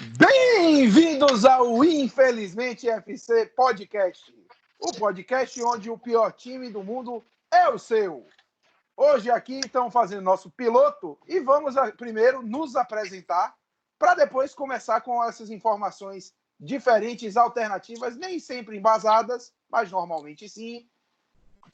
Bem-vindos ao Infelizmente FC Podcast, o podcast onde o pior time do mundo é o seu. Hoje aqui estamos fazendo nosso piloto e vamos primeiro nos apresentar para depois começar com essas informações diferentes, alternativas, nem sempre embasadas, mas normalmente sim,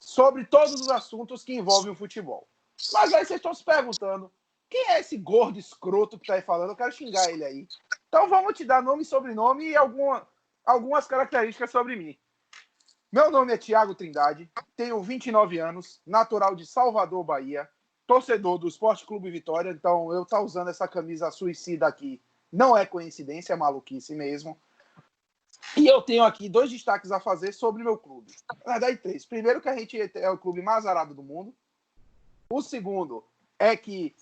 sobre todos os assuntos que envolvem o futebol. Mas aí vocês estão se perguntando, quem é esse gordo escroto que está aí falando? Eu quero xingar ele aí. Então vamos te dar nome e sobrenome e algumas características sobre mim. Meu nome é Thiago Trindade, tenho 29 anos, natural de Salvador, Bahia, torcedor do Esporte Clube Vitória, então eu estar usando essa camisa suicida aqui não é coincidência, é maluquice mesmo. E eu tenho aqui dois destaques a fazer sobre meu clube. Na verdade, três. Primeiro, que a gente é o clube mais arado do mundo. O segundo é que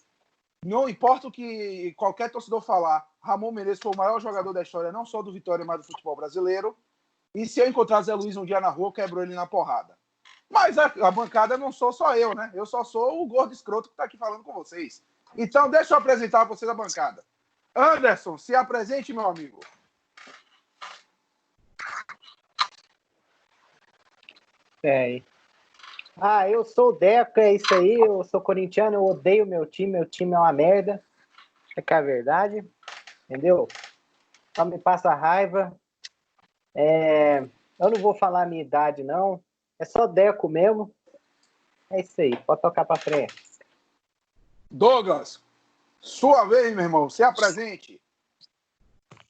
não importa o que qualquer torcedor falar, Ramon Menezes foi o maior jogador da história, não só do Vitória, mas do futebol brasileiro. E se eu encontrar Zé Luiz um dia na rua, eu quebro ele na porrada. Mas a bancada não sou só eu, né? Eu só sou o gordo escroto que está aqui falando com vocês. Então, deixa eu apresentar vocês a bancada. Anderson, se apresente, meu amigo. Eu sou o Deco, é isso aí, eu sou corintiano, eu odeio meu time é uma merda, é que é a verdade, entendeu? Só me passa raiva, eu não vou falar a minha idade não, é só Deco mesmo, é isso aí, pode tocar pra frente. Douglas, sua vez, meu irmão, se apresente.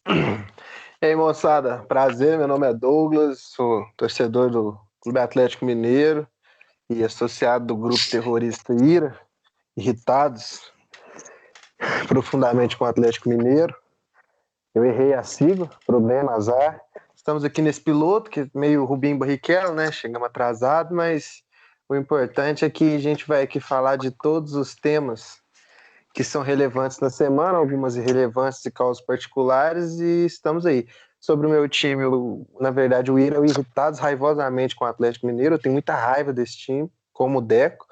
E aí, moçada, prazer, meu nome é Douglas, sou torcedor do Clube Atlético Mineiro e associado do grupo terrorista IRA, irritados profundamente com o Atlético Mineiro. Eu errei a sigla, problema, azar. Estamos aqui nesse piloto, que é meio Rubinho Barrichello, né? Chegamos atrasado, mas o importante é que a gente vai aqui falar de todos os temas que são relevantes na semana, algumas irrelevantes e causas particulares, e estamos aí. Sobre o meu time, na verdade, o IRA, irritados raivosamente com o Atlético Mineiro, eu tenho muita raiva desse time, como o Deco,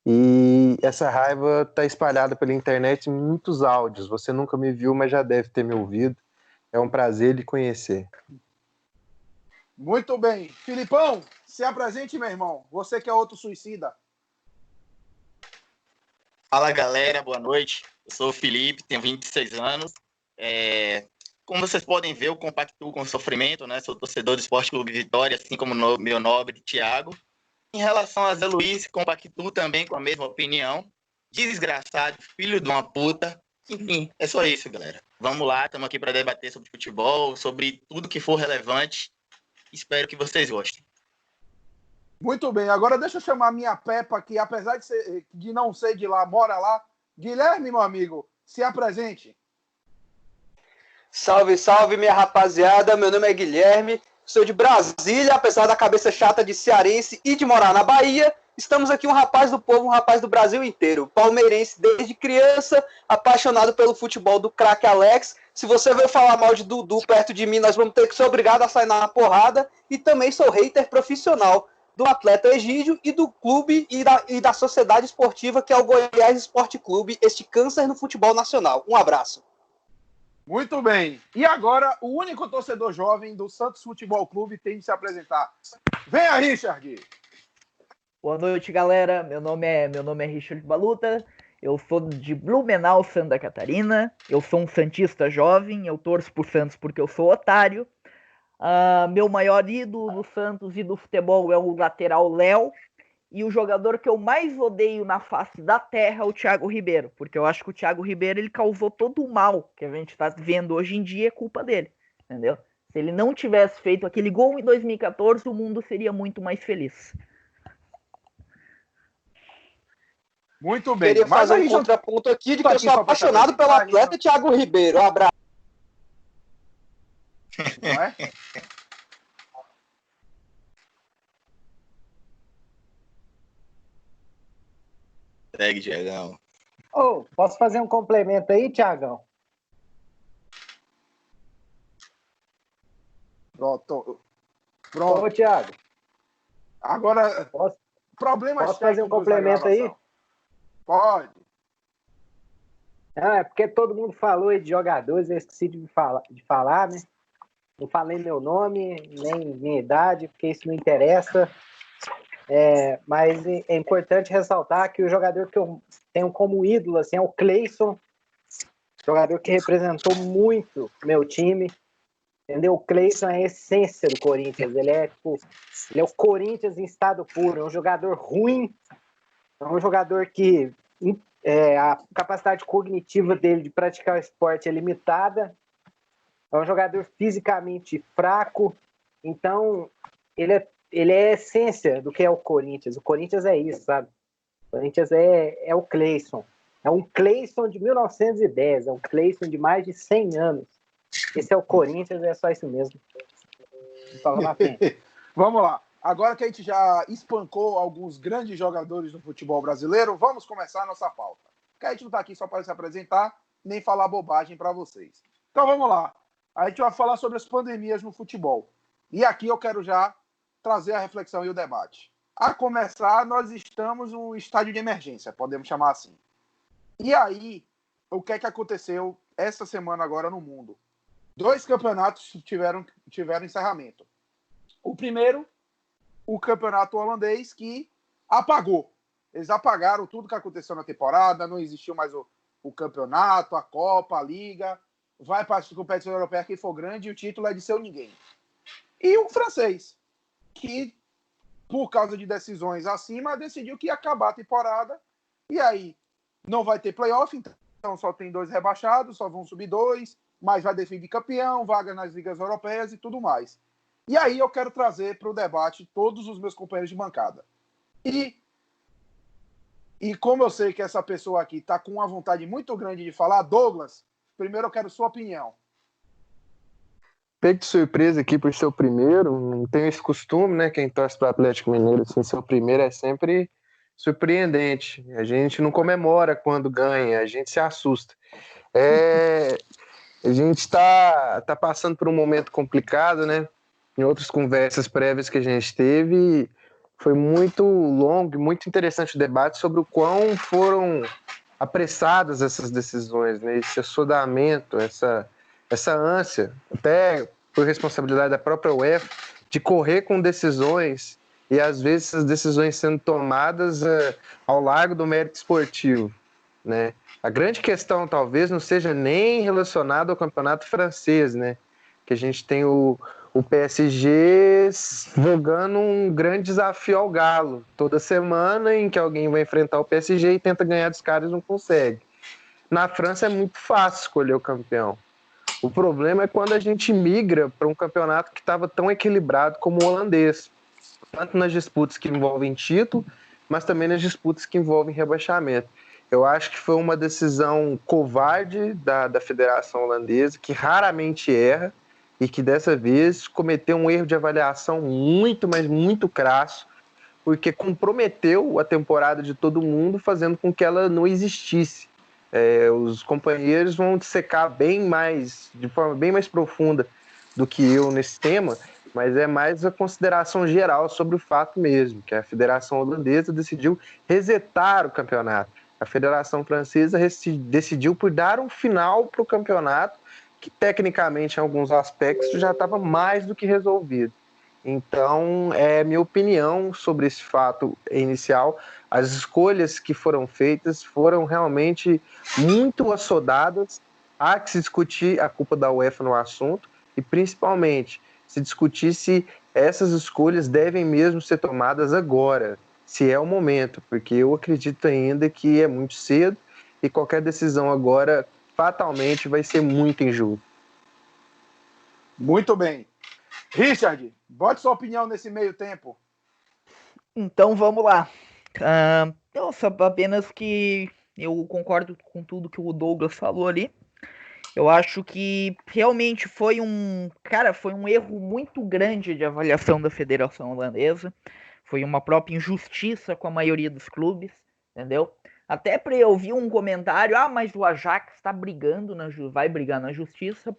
e essa raiva está espalhada pela internet em muitos áudios. Você nunca me viu, mas já deve ter me ouvido. É um prazer lhe conhecer. Muito bem. Filipão, se apresente, meu irmão. Você que é outro suicida. Fala, galera. Boa noite. Eu sou o Felipe, tenho 26 anos. Como vocês podem ver, eu compactuo com o sofrimento, né? Sou torcedor do Esporte Clube Vitória, assim como meu nobre Thiago. Em relação a Zé Luiz, compactuo também com a mesma opinião. Desgraçado, filho de uma puta. Enfim, é só isso, galera. Vamos lá, estamos aqui para debater sobre futebol, sobre tudo que for relevante. Espero que vocês gostem. Muito bem, agora deixa eu chamar a minha Peppa, que apesar de não ser de lá, mora lá. Guilherme, meu amigo, se apresente. Salve, salve, minha rapaziada. Meu nome é Guilherme, sou de Brasília, apesar da cabeça chata de cearense e de morar na Bahia. Estamos aqui um rapaz do povo, um rapaz do Brasil inteiro. Palmeirense desde criança, apaixonado pelo futebol do craque Alex. Se você veio falar mal de Dudu perto de mim, nós vamos ter que ser obrigado a sair na porrada. E também sou hater profissional do atleta Egídio e do clube e da sociedade esportiva que é o Goiás Esporte Clube, este câncer no futebol nacional. Um abraço. Muito bem. E agora, o único torcedor jovem do Santos Futebol Clube tem de se apresentar. Venha, Richard! Boa noite, galera. Meu nome é Richard Baluta. Eu sou de Blumenau, Santa Catarina. Eu sou um santista jovem. Eu torço pro Santos porque eu sou otário. Meu maior ídolo do Santos e do futebol é o lateral Léo. E o jogador que eu mais odeio na face da terra é o Thiago Ribeiro. Porque eu acho que o Thiago Ribeiro ele causou todo o mal que a gente está vendo hoje em dia, é culpa dele. Entendeu? Se ele não tivesse feito aquele gol em 2014, o mundo seria muito mais feliz. Muito bem. Queria fazer um contraponto aqui de que eu sou apaixonado pelo atleta Thiago Ribeiro. Um abraço. Não é? Segue, Thiagão. Posso fazer um complemento aí, Thiagão? Pronto. Ô, Thiago. Agora, problemas posso fazer um complemento aí? Pode. Não, é porque todo mundo falou aí de jogadores, eu esqueci de falar, né? Não falei meu nome, nem minha idade, porque isso não interessa. Mas é importante ressaltar que o jogador que eu tenho como ídolo assim, é o Cleison, jogador que representou muito meu time. Entendeu? O Cleison é a essência do Corinthians. Ele é o Corinthians em estado puro. É um jogador ruim, é um jogador que a capacidade cognitiva dele de praticar o esporte é limitada. É um jogador fisicamente fraco. Então, ele é a essência do que é o Corinthians. O Corinthians é isso, sabe? O Corinthians é o Cleison. É um Cleison de 1910. É um Cleison de mais de 100 anos. Esse é o Corinthians, é só isso mesmo. Vamos lá. Agora que a gente já espancou alguns grandes jogadores do futebol brasileiro, vamos começar a nossa pauta. Porque a gente não está aqui só para se apresentar, nem falar bobagem para vocês. Então vamos lá. A gente vai falar sobre as pandemias no futebol. E aqui eu quero já trazer a reflexão e o debate. A começar, nós estamos num estádio de emergência, podemos chamar assim. E aí, o que é que aconteceu essa semana agora no mundo? 2 campeonatos tiveram encerramento. O primeiro, o campeonato holandês, que apagou. Eles apagaram tudo que aconteceu na temporada, não existiu mais o campeonato, a Copa, a Liga. Vai para a competição europeia, quem for grande, e o título é de seu ninguém. E o francês, que, por causa de decisões acima, decidiu que ia acabar a temporada. E aí, não vai ter playoff, então só tem 2 rebaixados, só vão subir 2, mas vai definir campeão, vaga nas ligas europeias e tudo mais. E aí eu quero trazer para o debate todos os meus companheiros de bancada. E como eu sei que essa pessoa aqui está com uma vontade muito grande de falar, Douglas, primeiro eu quero sua opinião. Pego de surpresa aqui por ser o primeiro, não tenho esse costume, né? Quem torce para o Atlético Mineiro, assim, ser o primeiro é sempre surpreendente. A gente não comemora quando ganha, a gente se assusta. A gente está passando por um momento complicado, né? Em outras conversas prévias que a gente teve, foi muito longo e muito interessante o debate sobre o quão foram apressadas essas decisões, né? Esse assodamento, essa ânsia, até por responsabilidade da própria UEFA, de correr com decisões e às vezes essas decisões sendo tomadas ao largo do mérito esportivo, né? A grande questão talvez não seja nem relacionada ao campeonato francês, né? Que a gente tem o PSG jogando um grande desafio ao Galo toda semana, em que alguém vai enfrentar o PSG e tenta ganhar dos caras e não consegue. Na França é muito fácil escolher o campeão. O problema é quando a gente migra para um campeonato que estava tão equilibrado como o holandês, tanto nas disputas que envolvem título, mas também nas disputas que envolvem rebaixamento. Eu acho que foi uma decisão covarde da Federação Holandesa, que raramente erra, e que dessa vez cometeu um erro de avaliação muito, mas muito crasso, porque comprometeu a temporada de todo mundo, fazendo com que ela não existisse. Os companheiros vão dissecar de forma bem mais profunda do que eu nesse tema, mas é mais a consideração geral sobre o fato mesmo, que a Federação Holandesa decidiu resetar o campeonato. A Federação Francesa decidiu por dar um final para o campeonato, que tecnicamente, em alguns aspectos, já estava mais do que resolvido. Então, minha opinião sobre esse fato inicial. As escolhas que foram feitas foram realmente muito assodadas. Há que se discutir a culpa da UEFA no assunto e, principalmente, se discutir se essas escolhas devem mesmo ser tomadas agora, se é o momento, porque eu acredito ainda que é muito cedo e qualquer decisão agora fatalmente vai ser muito injusto. Muito bem. Richard, bote sua opinião nesse meio tempo. Então vamos lá. Eu só apenas que eu concordo com tudo que o Douglas falou ali. Eu acho que realmente foi um erro muito grande de avaliação da Federação Holandesa. Foi uma própria injustiça com a maioria dos clubes, entendeu? Até para eu ouvir um comentário, mas o Ajax está brigando, vai brigar na justiça,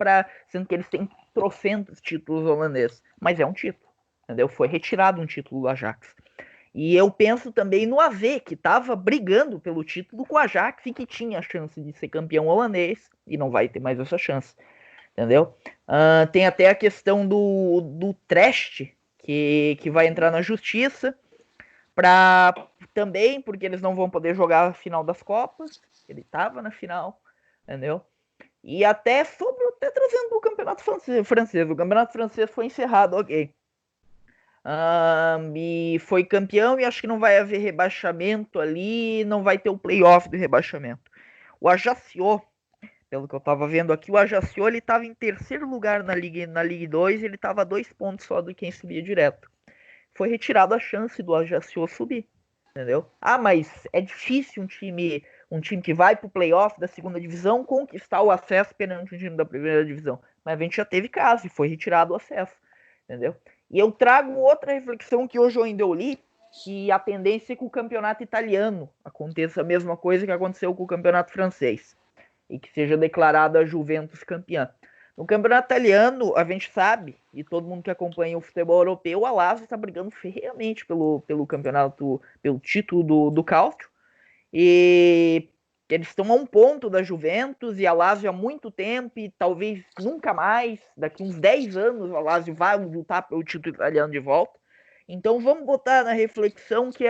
sendo que eles têm trocentos títulos holandeses. Mas é um título, entendeu? Foi retirado um título do Ajax. E eu penso também no AZ, que estava brigando pelo título com o Ajax e que tinha a chance de ser campeão holandês e não vai ter mais essa chance, entendeu? Tem até a questão do Trest, que vai entrar na justiça, também porque eles não vão poder jogar a final das Copas, ele estava na final, entendeu? E até trazendo o campeonato francês. O campeonato francês foi encerrado, ok. E foi campeão e acho que não vai haver rebaixamento ali, não vai ter o playoff do rebaixamento. O Ajaccio, pelo que eu tava vendo aqui, o Ajaccio ele tava em terceiro lugar na Ligue 2 e ele tava a 2 pontos só do quem subia direto. Foi retirada a chance do Ajaccio subir, entendeu? Mas é difícil um time que vai pro playoff da segunda divisão conquistar o acesso perante um time da primeira divisão. Mas a gente já teve caso e foi retirado o acesso, entendeu? E eu trago outra reflexão que hoje eu ainda li, que a tendência é que o campeonato italiano aconteça a mesma coisa que aconteceu com o campeonato francês e que seja declarada a Juventus campeã. No campeonato italiano, a gente sabe, e todo mundo que acompanha o futebol europeu, a Lazio está brigando ferreamente pelo campeonato, pelo título do Calcio, e eles estão a um ponto da Juventus e a Lazio há muito tempo e talvez nunca mais, daqui uns 10 anos, a Lazio vai lutar pelo título italiano de volta. Então vamos botar na reflexão que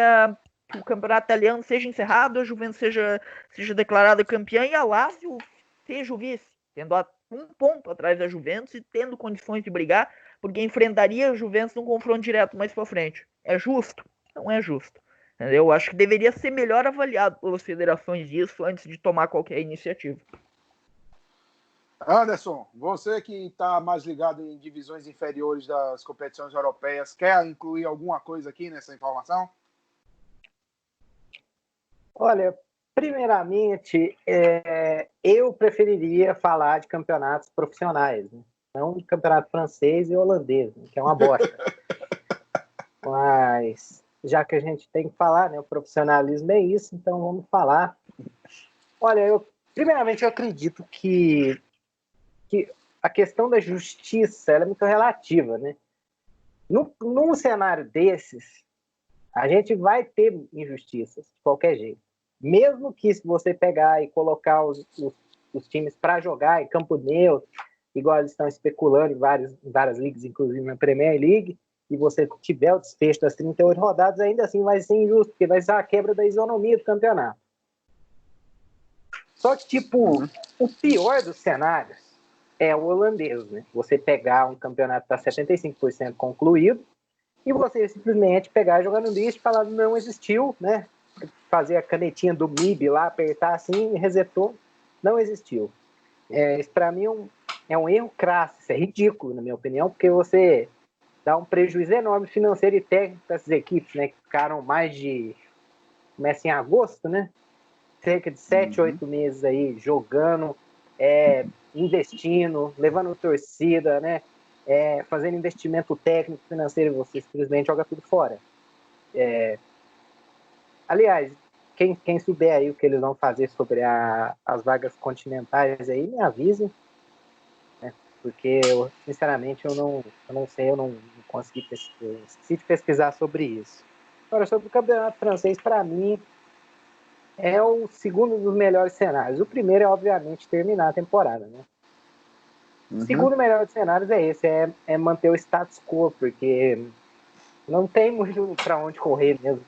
o campeonato italiano seja encerrado, a Juventus seja declarada campeã e a Lazio seja o vice, tendo um ponto atrás da Juventus e tendo condições de brigar, porque enfrentaria a Juventus num confronto direto mais para frente. É justo? Não é justo. Eu acho que deveria ser melhor avaliado pelas federações isso antes de tomar qualquer iniciativa. Anderson, você que está mais ligado em divisões inferiores das competições europeias, quer incluir alguma coisa aqui nessa informação? Olha, primeiramente, eu preferiria falar de campeonatos profissionais, né? Não de campeonato francês e holandês, né? Que é uma bosta. Mas já que a gente tem que falar, né? O profissionalismo é isso, então vamos falar. Olha, primeiramente eu acredito que a questão da justiça ela é muito relativa, né? Num cenário desses, a gente vai ter injustiças de qualquer jeito. Mesmo que se você pegar e colocar os times para jogar em campo neutro, igual eles estão especulando em várias ligas, inclusive na Premier League, e você tiver o desfecho das 38 rodadas, ainda assim vai ser injusto, porque vai ser a quebra da isonomia do campeonato. Só que, tipo, o pior dos cenários é o holandês, né? Você pegar um campeonato que está 75% concluído e você simplesmente pegar, jogar no lixo e falar não existiu, né? Fazer a canetinha do MIB lá, apertar assim, resetou, não existiu. Isso para mim é um erro crasso, isso é ridículo, na minha opinião, porque você dá um prejuízo enorme financeiro e técnico para essas equipes, né? Que ficaram começa em agosto, né? Cerca de 7, 8 meses aí jogando, investindo, levando torcida, né? Fazendo investimento técnico, financeiro, você simplesmente joga tudo fora. Aliás, quem souber aí o que eles vão fazer sobre as vagas continentais aí, me avise, né? Porque sinceramente eu não sei, eu não consegui esqueci de pesquisar sobre isso. Agora, sobre o campeonato francês, para mim é o segundo dos melhores cenários. O primeiro é obviamente terminar a temporada, né? O segundo melhor dos cenários é esse, é manter o status quo, porque não tem muito para onde correr mesmo.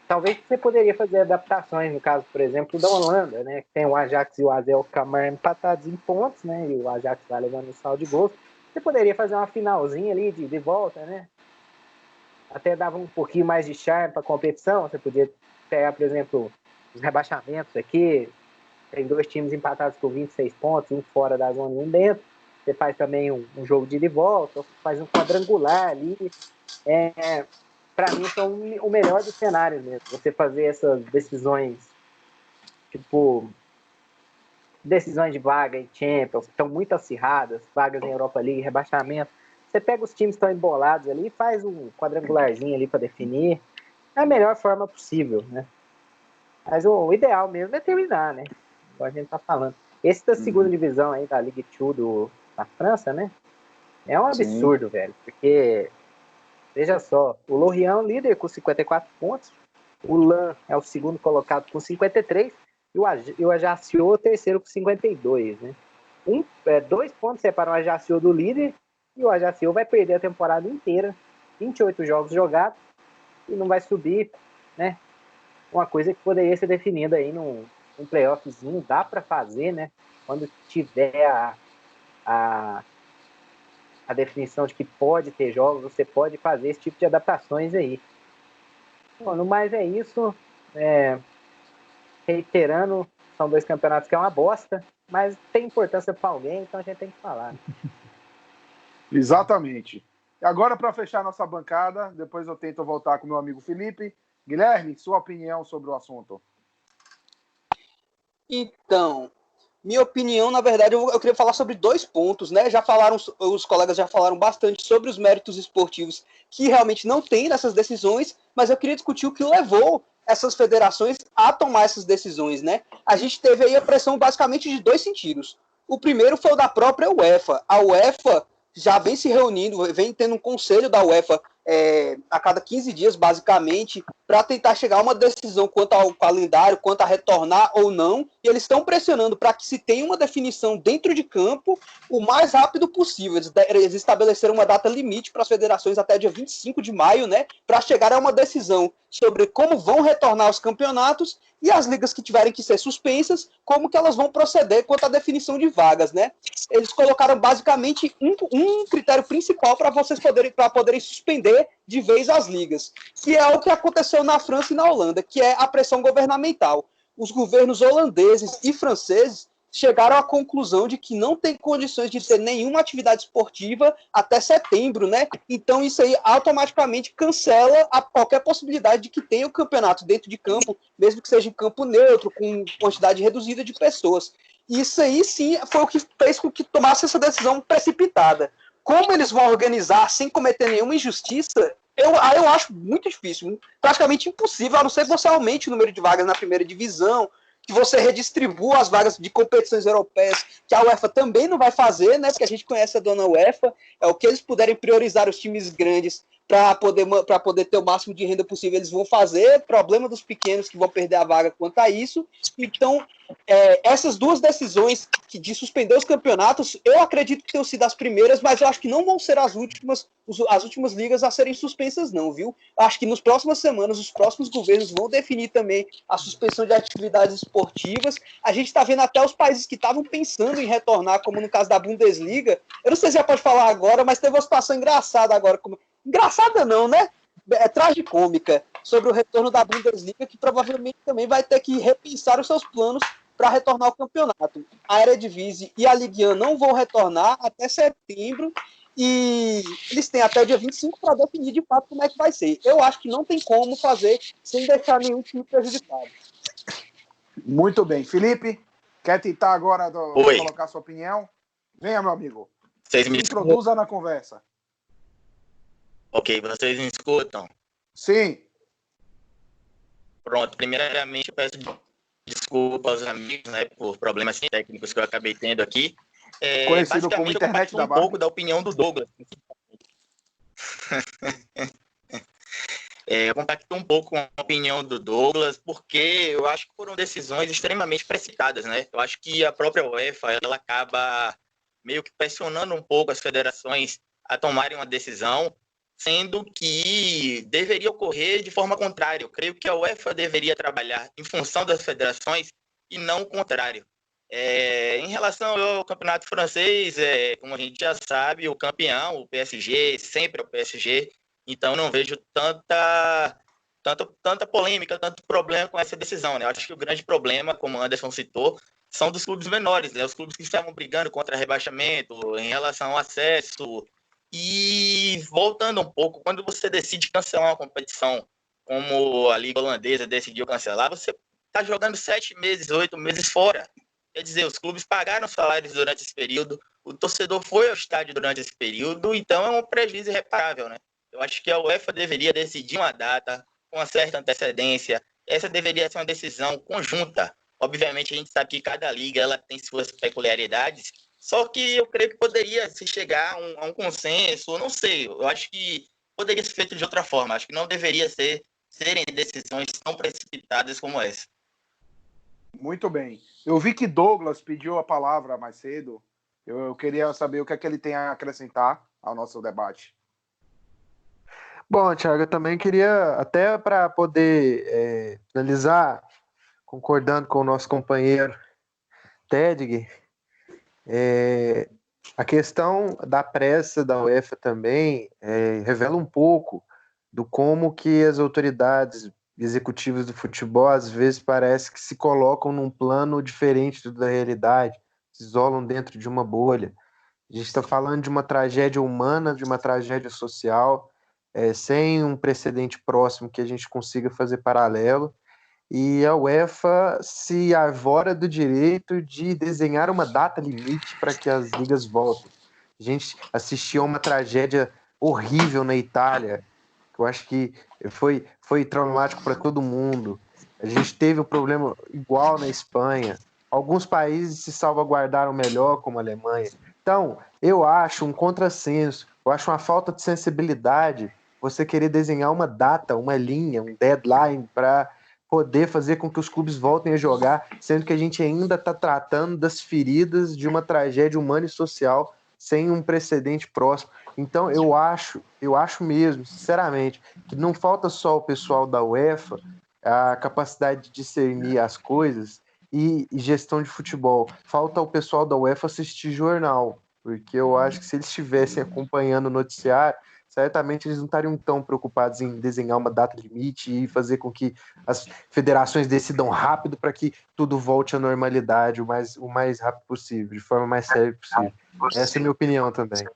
Talvez você poderia fazer adaptações, no caso, por exemplo, da Holanda, né? Que tem o Ajax e o AZ Alkmaar empatados em pontos, né? E o Ajax vai levando o saldo de gols. Você poderia fazer uma finalzinha ali de volta, né? Até dava um pouquinho mais de charme para a competição. Você podia pegar, por exemplo, os rebaixamentos aqui. Tem 2 times empatados com 26 pontos, um fora da zona e um dentro. Você faz também um jogo de ida e volta, faz um quadrangular ali. Para mim, são o melhor dos cenários mesmo. Você fazer essas decisões, tipo, decisões de vaga em Champions, que estão muito acirradas, vagas em Europa League, rebaixamento. Você pega os times que estão embolados ali e faz um quadrangularzinho ali para definir. É a melhor forma possível, né? Mas o ideal mesmo é terminar, né? Como a gente tá falando. Esse da segunda divisão aí, da Ligue 2 da França, né? É um absurdo, velho. Porque Veja só, o Lorient líder com 54 pontos, o Lan é o segundo colocado com 53 e o Ajaccio terceiro com 52, né? 2 pontos separam o Ajaccio do líder e o Ajaccio vai perder a temporada inteira, 28 jogos jogados e não vai subir, né? Uma coisa que poderia ser definida aí num playoffzinho, dá para fazer, né? Quando tiver a definição de que pode ter jogos, você pode fazer esse tipo de adaptações aí. Bom, no mais é isso. Reiterando, são 2 campeonatos que é uma bosta, mas tem importância para alguém, então a gente tem que falar. Exatamente. E agora, para fechar nossa bancada, depois eu tento voltar com meu amigo Felipe. Guilherme, sua opinião sobre o assunto. Então, minha opinião, na verdade, eu queria falar sobre 2 pontos, né? Os colegas já falaram bastante sobre os méritos esportivos que realmente não tem nessas decisões, mas eu queria discutir o que levou essas federações a tomar essas decisões, né? A gente teve aí a pressão basicamente de 2 sentidos. O primeiro foi o da própria UEFA. A UEFA já vem se reunindo, vem tendo um conselho da UEFA a cada 15 dias, basicamente, para tentar chegar a uma decisão quanto ao calendário, quanto a retornar ou não, e eles estão pressionando para que se tenha uma definição dentro de campo o mais rápido possível. Eles estabeleceram uma data limite para as federações até dia 25 de maio, né, para chegar a uma decisão sobre como vão retornar os campeonatos e as ligas que tiverem que ser suspensas, como que elas vão proceder quanto à definição de vagas, né? Eles colocaram basicamente um critério principal para vocês poderem suspender de vez as ligas, que é o que aconteceu na França e na Holanda, que é a pressão governamental. Os governos holandeses e franceses chegaram à conclusão de que não tem condições de ter nenhuma atividade esportiva até setembro, né? Então isso aí automaticamente cancela qualquer possibilidade de que tenha o campeonato dentro de campo, mesmo que seja em campo neutro, com quantidade reduzida de pessoas. Isso aí sim foi o que fez com que tomasse essa decisão precipitada. Como eles vão organizar sem cometer nenhuma injustiça, eu acho muito difícil, praticamente impossível, a não ser que você aumente o número de vagas na primeira divisão, que você redistribua as vagas de competições europeias, que a UEFA também não vai fazer, né? Porque a gente conhece a dona UEFA, é o que eles puderem priorizar os times grandes para poder ter o máximo de renda possível, eles vão fazer. Problema dos pequenos que vão perder a vaga quanto a isso. Então, essas 2 decisões de suspender os campeonatos, eu acredito que tenham sido as primeiras, mas eu acho que não vão ser as últimas ligas a serem suspensas, não, viu? Acho que nas próximas semanas, os próximos governos vão definir também a suspensão de atividades esportivas. A gente está vendo até os países que estavam pensando em retornar, como no caso da Bundesliga. Eu não sei se já pode falar agora, mas teve uma situação engraçada agora. Engraçada não, né? Tragicômica, sobre o retorno da Bundesliga, que provavelmente também vai ter que repensar os seus planos para retornar ao campeonato. A Eredivisie e a Ligue 1 não vão retornar até setembro e eles têm até o dia 25 para definir de fato como é que vai ser. Eu acho que não tem como fazer sem deixar nenhum time prejudicado. Muito bem. Felipe, quer tentar agora colocar sua opinião? Venha, meu amigo. Vocês me introduza na conversa. Ok, vocês me escutam? Sim. Pronto, primeiramente eu peço desculpa aos amigos, né, por problemas técnicos que eu acabei tendo aqui. Conhecido como internet da Barbie. Um pouco da opinião do Douglas. Eu compacto um pouco com a opinião do Douglas, porque eu acho que foram decisões extremamente precipitadas, né? Eu acho que a própria UEFA, ela acaba meio que pressionando um pouco as federações a tomarem uma decisão, sendo que deveria ocorrer de forma contrária. Eu creio que a UEFA deveria trabalhar em função das federações e não o contrário. Em relação ao campeonato francês, como a gente já sabe, o campeão, o PSG, sempre é o PSG, então não vejo tanta polêmica, tanto problema com essa decisão, né? Eu acho que o grande problema, como o Anderson citou, são dos clubes menores, né? Os clubes que estavam brigando contra rebaixamento, em relação ao acesso. E voltando um pouco, quando você decide cancelar uma competição, como a Liga Holandesa decidiu cancelar, você está jogando 7 meses, 8 meses fora. Quer dizer, os clubes pagaram salários durante esse período, o torcedor foi ao estádio durante esse período, então é um prejuízo irreparável, né? Eu acho que a UEFA deveria decidir uma data com uma certa antecedência. Essa deveria ser uma decisão conjunta. Obviamente, a gente sabe que cada liga ela tem suas peculiaridades, só que eu creio que poderia se chegar a um consenso, eu não sei. Eu acho que poderia ser feito de outra forma. Acho que não deveria serem decisões tão precipitadas como essa. Muito bem. Eu vi que Douglas pediu a palavra mais cedo. Eu queria saber o que é que ele tem a acrescentar ao nosso debate. Bom, Thiago, eu também queria, até para poder finalizar, concordando com o nosso companheiro Tedg, a questão da pressa da UEFA também revela um pouco do como que as autoridades executivas do futebol às vezes parece que se colocam num plano diferente da realidade, se isolam dentro de uma bolha. A gente está falando de uma tragédia humana, de uma tragédia social, sem um precedente próximo que a gente consiga fazer paralelo. E a UEFA se arvora do direito de desenhar uma data limite para que as ligas voltem. A gente assistiu a uma tragédia horrível na Itália, que eu acho que foi traumático para todo mundo. A gente teve um problema igual na Espanha. Alguns países se salvaguardaram melhor, como a Alemanha. Então, eu acho um contrassenso, eu acho uma falta de sensibilidade você querer desenhar uma data, uma linha, um deadline para poder fazer com que os clubes voltem a jogar, sendo que a gente ainda está tratando das feridas de uma tragédia humana e social sem um precedente próximo. Então, eu acho mesmo, sinceramente, que não falta só o pessoal da UEFA a capacidade de discernir as coisas e gestão de futebol. Falta o pessoal da UEFA assistir jornal, porque eu acho que se eles estivessem acompanhando o noticiário, certamente eles não estariam tão preocupados em desenhar uma data limite e fazer com que as federações decidam rápido para que tudo volte à normalidade o mais rápido possível, de forma mais séria possível. Essa é a minha opinião também.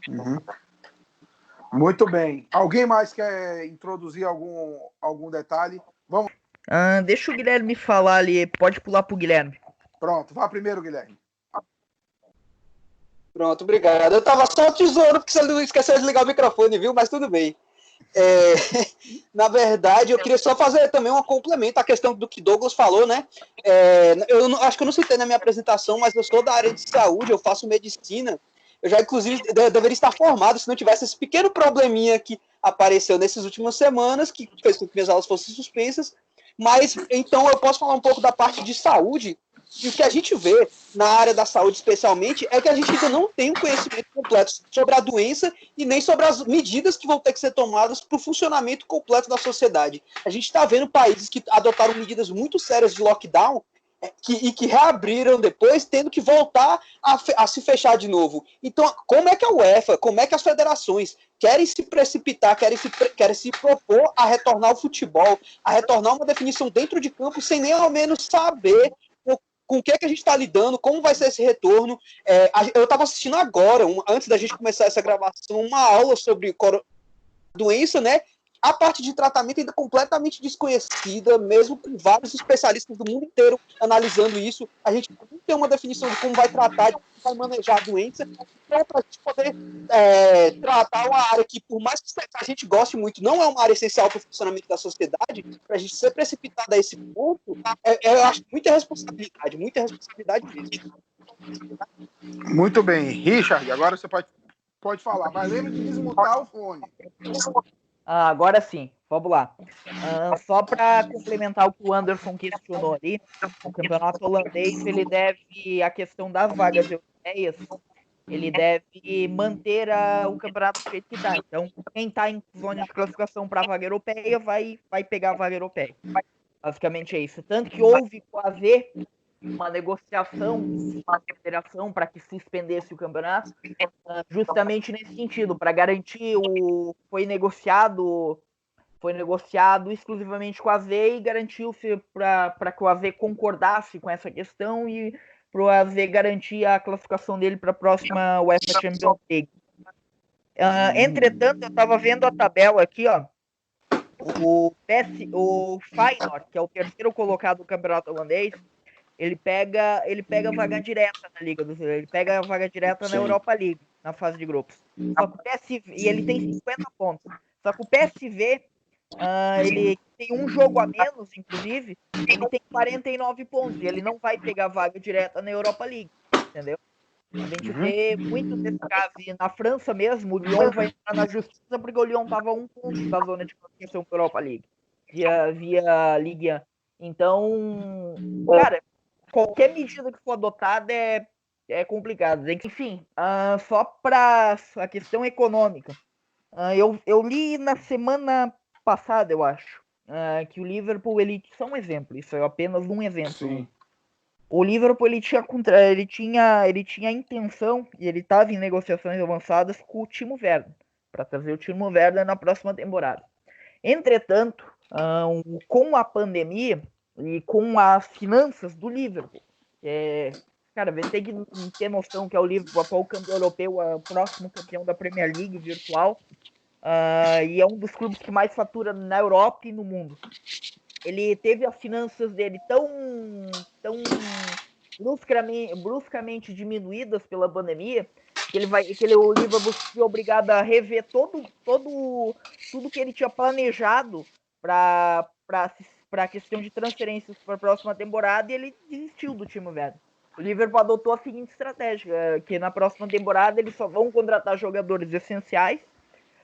Uhum. Muito bem. Alguém mais quer introduzir algum detalhe? Vamos. Deixa o Guilherme falar ali. Pode pular pro Guilherme. Pronto, vá primeiro, Guilherme. Pronto, obrigado. Eu tava só o tesouro porque você não esqueceu de ligar o microfone, viu? Mas tudo bem. Na verdade, eu queria só fazer também um complemento à questão do que Douglas falou, né? Eu acho que eu não citei na minha apresentação, mas eu sou da área de saúde, eu faço medicina. Eu já, inclusive, deveria estar formado se não tivesse esse pequeno probleminha que apareceu nessas últimas semanas, que fez com que minhas aulas fossem suspensas. Mas, então, eu posso falar um pouco da parte de saúde. E o que a gente vê na área da saúde, especialmente, é que a gente ainda não tem um conhecimento completo sobre a doença e nem sobre as medidas que vão ter que ser tomadas para o funcionamento completo da sociedade. A gente está vendo países que adotaram medidas muito sérias de lockdown e que reabriram depois, tendo que voltar a se fechar de novo. Então, como é que a UEFA, como é que as federações querem se precipitar, querem se propor a retornar ao futebol, a retornar uma definição dentro de campo, sem nem ao menos saber com o que a gente está lidando, como vai ser esse retorno. Eu estava assistindo agora, antes da gente começar essa gravação, uma aula sobre doença, né? A parte de tratamento ainda completamente desconhecida, mesmo com vários especialistas do mundo inteiro analisando isso. A gente não tem uma definição de como vai tratar, de como vai manejar a doença. Então, para a gente poder tratar uma área que, por mais que a gente goste muito, não é uma área essencial para o funcionamento da sociedade, para a gente ser precipitado a esse ponto, eu acho muita responsabilidade mesmo. Muito bem. Richard, agora você pode falar, mas lembre de desmutar o fone. Agora sim, vamos lá. Só para complementar o que o Anderson questionou ali, o campeonato holandês, ele deve, a questão das vagas europeias, ele deve manter o campeonato do jeito que está. Então, quem está em zona de classificação para a vaga europeia vai pegar a vaga europeia. Basicamente é isso. Tanto que houve quase uma negociação com a federação para que suspendesse o campeonato, justamente nesse sentido, para garantir foi negociado exclusivamente com a AZ e garantiu-se para que o AZ concordasse com essa questão e para o AZ garantir a classificação dele para a próxima UEFA Champions League. Entretanto, eu estava vendo a tabela aqui, ó. O Feyenoord, que é o terceiro colocado do campeonato holandês, ele pega vaga direta na Liga dos ele pega a vaga direta na Europa League, na fase de grupos. Só que o PSV, e ele tem 50 pontos. Só que o PSV, ele tem um jogo a menos, inclusive, ele tem 49 pontos, e ele não vai pegar vaga direta na Europa League, entendeu? A gente vê muito desse caso. E na França mesmo, o Lyon vai entrar na justiça porque o Lyon estava a 1 ponto da zona de classificação para a Europa League, via Ligue 1. Então, cara, qualquer medida que for adotada é complicado. Enfim, só para a questão econômica. Eu li na semana passada, eu acho, que o Liverpool, ele só um exemplo, isso é apenas um exemplo. Sim. O Liverpool, ele tinha a intenção, e ele estava em negociações avançadas com o Timo Werner, para trazer o Timo Werner na próxima temporada. Entretanto, com a pandemia e com as finanças do Liverpool, cara, você tem que ter noção que é o Liverpool, atual campeão europeu, o próximo campeão da Premier League virtual, e é um dos clubes que mais fatura na Europa e no mundo. Ele teve as finanças dele tão bruscamente diminuídas pela pandemia que o Liverpool foi obrigado a rever tudo que ele tinha planejado para a questão de transferências para a próxima temporada, e ele desistiu do time velho. O Liverpool adotou a seguinte estratégia, que na próxima temporada eles só vão contratar jogadores essenciais,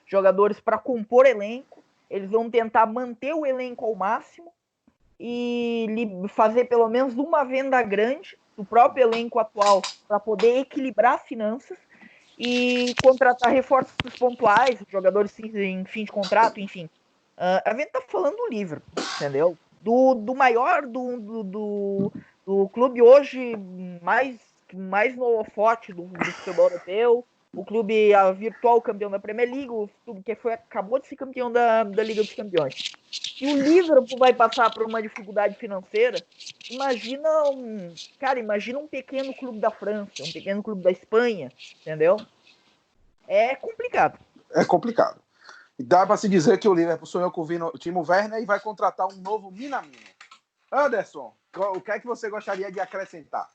jogadores para compor elenco, eles vão tentar manter o elenco ao máximo e fazer pelo menos uma venda grande do próprio elenco atual para poder equilibrar as finanças e contratar reforços pontuais, jogadores em fim de contrato, enfim. A gente tá falando do Liverpool, entendeu? Do maior, do clube hoje mais no holofote do futebol europeu, o clube virtual campeão da Premier League, o clube que acabou de ser campeão da Liga dos Campeões. Se o Liverpool vai passar por uma dificuldade financeira, imagina um pequeno clube da França, um pequeno clube da Espanha, entendeu? É complicado. É complicado. Dá para se dizer que o Liverpool sonhou com o Timo Werner e vai contratar um novo Minamino. Anderson, o que é que você gostaria de acrescentar?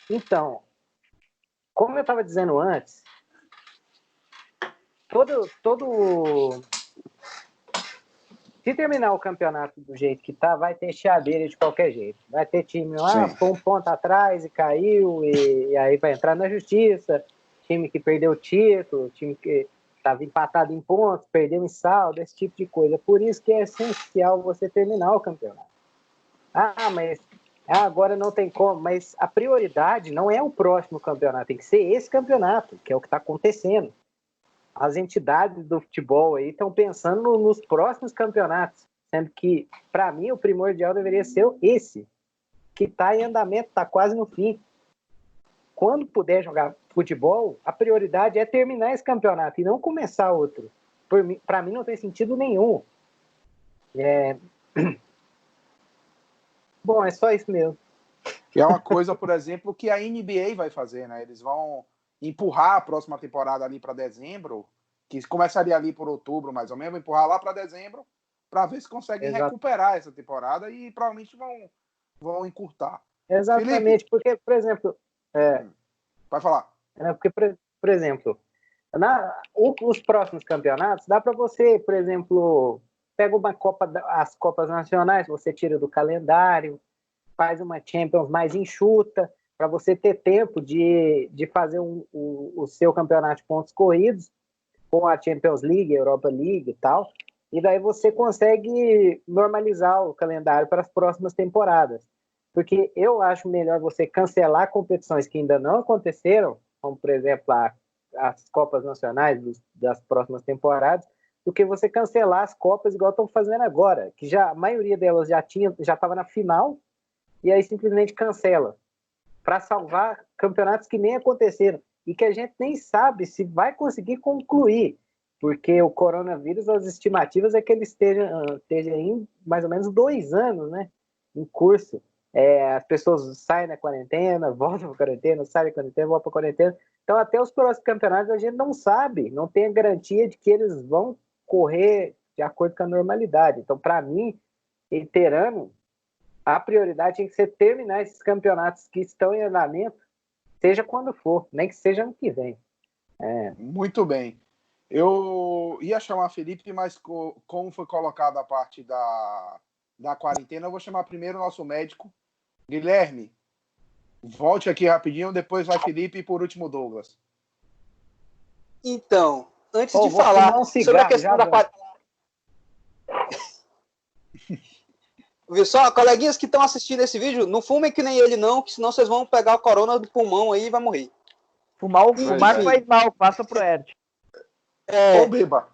Então, como eu estava dizendo antes, se terminar o campeonato do jeito que tá, vai ter chiadeira de qualquer jeito. Vai ter time lá, ficou um ponto atrás e caiu, e aí vai entrar na justiça. Time que perdeu o título, time que estava empatado em pontos, perdeu em saldo, esse tipo de coisa. Por isso que é essencial você terminar o campeonato. Mas agora não tem como. Mas a prioridade não é o próximo campeonato, tem que ser esse campeonato, que é o que está acontecendo. As entidades do futebol aí estão pensando nos próximos campeonatos, sendo que, para mim, o primordial deveria ser esse, que está em andamento, está quase no fim. Quando puder jogar futebol, a prioridade é terminar esse campeonato e não começar outro. Para mim, não tem sentido nenhum. Bom, é só isso mesmo. Que é uma coisa, por exemplo, que a NBA vai fazer, né? Eles vão empurrar a próxima temporada ali para dezembro, que começaria ali por outubro, mais ou menos, empurrar lá para dezembro, para ver se conseguem recuperar essa temporada e provavelmente vão encurtar. Exatamente, Felipe, porque, por exemplo... Pode falar. Porque, por exemplo, os próximos campeonatos, dá para você, por exemplo, pega as Copas Nacionais, você tira do calendário, faz uma Champions mais enxuta, para você ter tempo de fazer o seu campeonato de pontos corridos, com a Champions League, Europa League e tal, e daí você consegue normalizar o calendário para as próximas temporadas. Porque eu acho melhor você cancelar competições que ainda não aconteceram, como, por exemplo, as Copas Nacionais das próximas temporadas, do que você cancelar as Copas igual estão fazendo agora, que a maioria delas já estava na final, e aí simplesmente cancela, para salvar campeonatos que nem aconteceram, e que a gente nem sabe se vai conseguir concluir, porque o coronavírus, as estimativas é que ele esteja em mais ou menos 2 anos, né, em curso. As pessoas saem da quarentena, voltam para a quarentena, saem da quarentena, voltam para a quarentena. Então, até os próximos campeonatos a gente não sabe, não tem a garantia de que eles vão correr de acordo com a normalidade. Então, para mim, reiterando, a prioridade tem que ser terminar esses campeonatos que estão em andamento, seja quando for, nem que seja ano que vem. Muito bem. Eu ia chamar Felipe, mas como foi colocada a parte da quarentena, eu vou chamar primeiro o nosso médico. Guilherme, volte aqui rapidinho, depois vai Felipe e por último Douglas. Então, antes de vou falar fumar um sobre a cigarro, questão já da volto. Viu só, coleguinhas que estão assistindo esse vídeo, não fumem que nem ele não, que senão vocês vão pegar o corona do pulmão aí e vai morrer. Fumar Enfim. faz mal, passa pro Erd. Ou beba.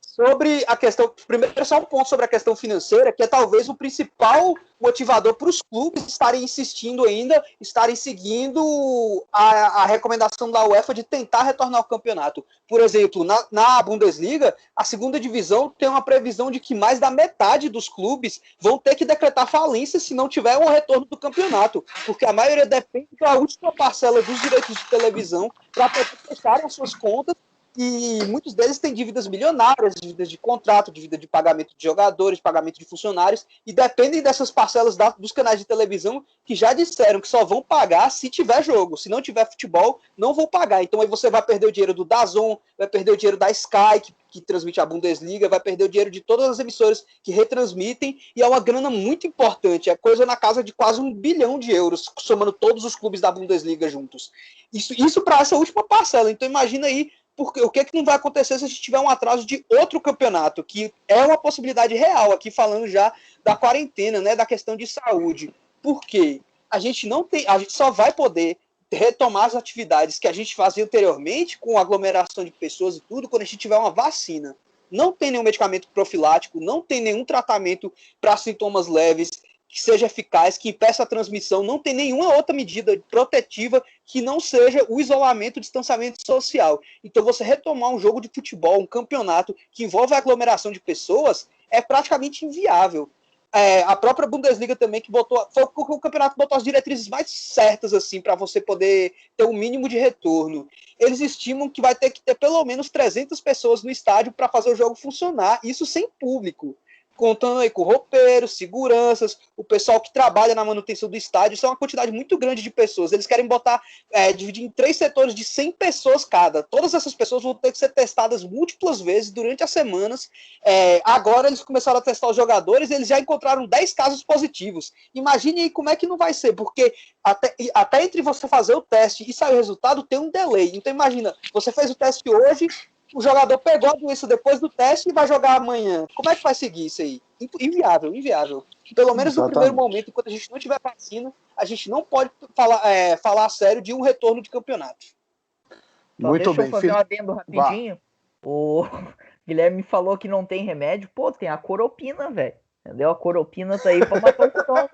Sobre a questão, primeiro só um ponto sobre a questão financeira, que é talvez o principal motivador para os clubes estarem insistindo ainda, estarem seguindo a recomendação da UEFA de tentar retornar ao campeonato. Por exemplo, na Bundesliga, a segunda divisão tem uma previsão de que mais da metade dos clubes vão ter que decretar falência se não tiver um retorno do campeonato, porque a maioria depende da última parcela dos direitos de televisão para poder fechar as suas contas. E muitos deles têm dívidas milionárias, dívidas de contrato, dívida de pagamento de jogadores, pagamento de funcionários, e dependem dessas parcelas dos canais de televisão que já disseram que só vão pagar se tiver jogo. Se não tiver futebol, não vão pagar. Então aí você vai perder o dinheiro do DAZN, vai perder o dinheiro da Sky, que transmite a Bundesliga, vai perder o dinheiro de todas as emissoras que retransmitem, e é uma grana muito importante. É coisa na casa de quase 1 bilhão de euros, somando todos os clubes da Bundesliga juntos. Isso para essa última parcela. Então imagina aí porque o que não vai acontecer se a gente tiver um atraso de outro campeonato, que é uma possibilidade real, aqui falando já da quarentena, né, da questão de saúde. Porque a gente só vai poder retomar as atividades que a gente fazia anteriormente, com aglomeração de pessoas e tudo, quando a gente tiver uma vacina. Não tem nenhum medicamento profilático, não tem nenhum tratamento para sintomas leves que seja eficaz, que impeça a transmissão, não tem nenhuma outra medida protetiva que não seja o isolamento, o distanciamento social. Então, você retomar um jogo de futebol, um campeonato que envolve a aglomeração de pessoas, é praticamente inviável. A própria Bundesliga também, que foi o campeonato que botou as diretrizes mais certas, assim, para você poder ter um mínimo de retorno. Eles estimam que vai ter que ter pelo menos 300 pessoas no estádio para fazer o jogo funcionar, isso sem público. Contando aí com roupeiros, seguranças, o pessoal que trabalha na manutenção do estádio. Isso é uma quantidade muito grande de pessoas. Eles querem dividir em 3 setores de 100 pessoas cada. Todas essas pessoas vão ter que ser testadas múltiplas vezes durante as semanas. Agora eles começaram a testar os jogadores, eles já encontraram 10 casos positivos. Imagine aí como é que não vai ser, porque até entre você fazer o teste e sair o resultado tem um delay. Então imagina, você fez o teste hoje, o jogador pegou a doença depois do teste e vai jogar amanhã. Como é que vai seguir isso aí? Inviável. Pelo menos no primeiro momento, enquanto a gente não tiver vacina, a gente não pode falar a sério de um retorno de campeonato. Muito deixa bem, eu fazer um adendo rapidinho. O Guilherme falou que não tem remédio. Pô, tem a coropina, velho. Entendeu? A coropina tá aí pra matar o estômago.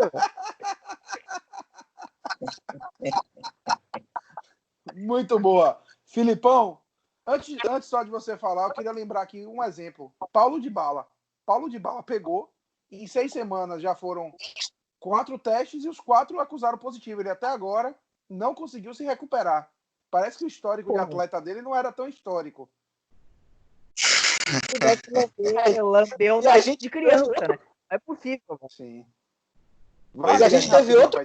Muito boa. Filipão, antes só de você falar, eu queria lembrar aqui um exemplo. Paulo Dybala pegou, e em 6 semanas já foram 4 testes e os 4 acusaram positivo. Ele até agora não conseguiu se recuperar. Parece que o histórico de atleta dele não era tão histórico. Lambeu da gente de criança, né? É possível. Sim. Mas a gente teve outro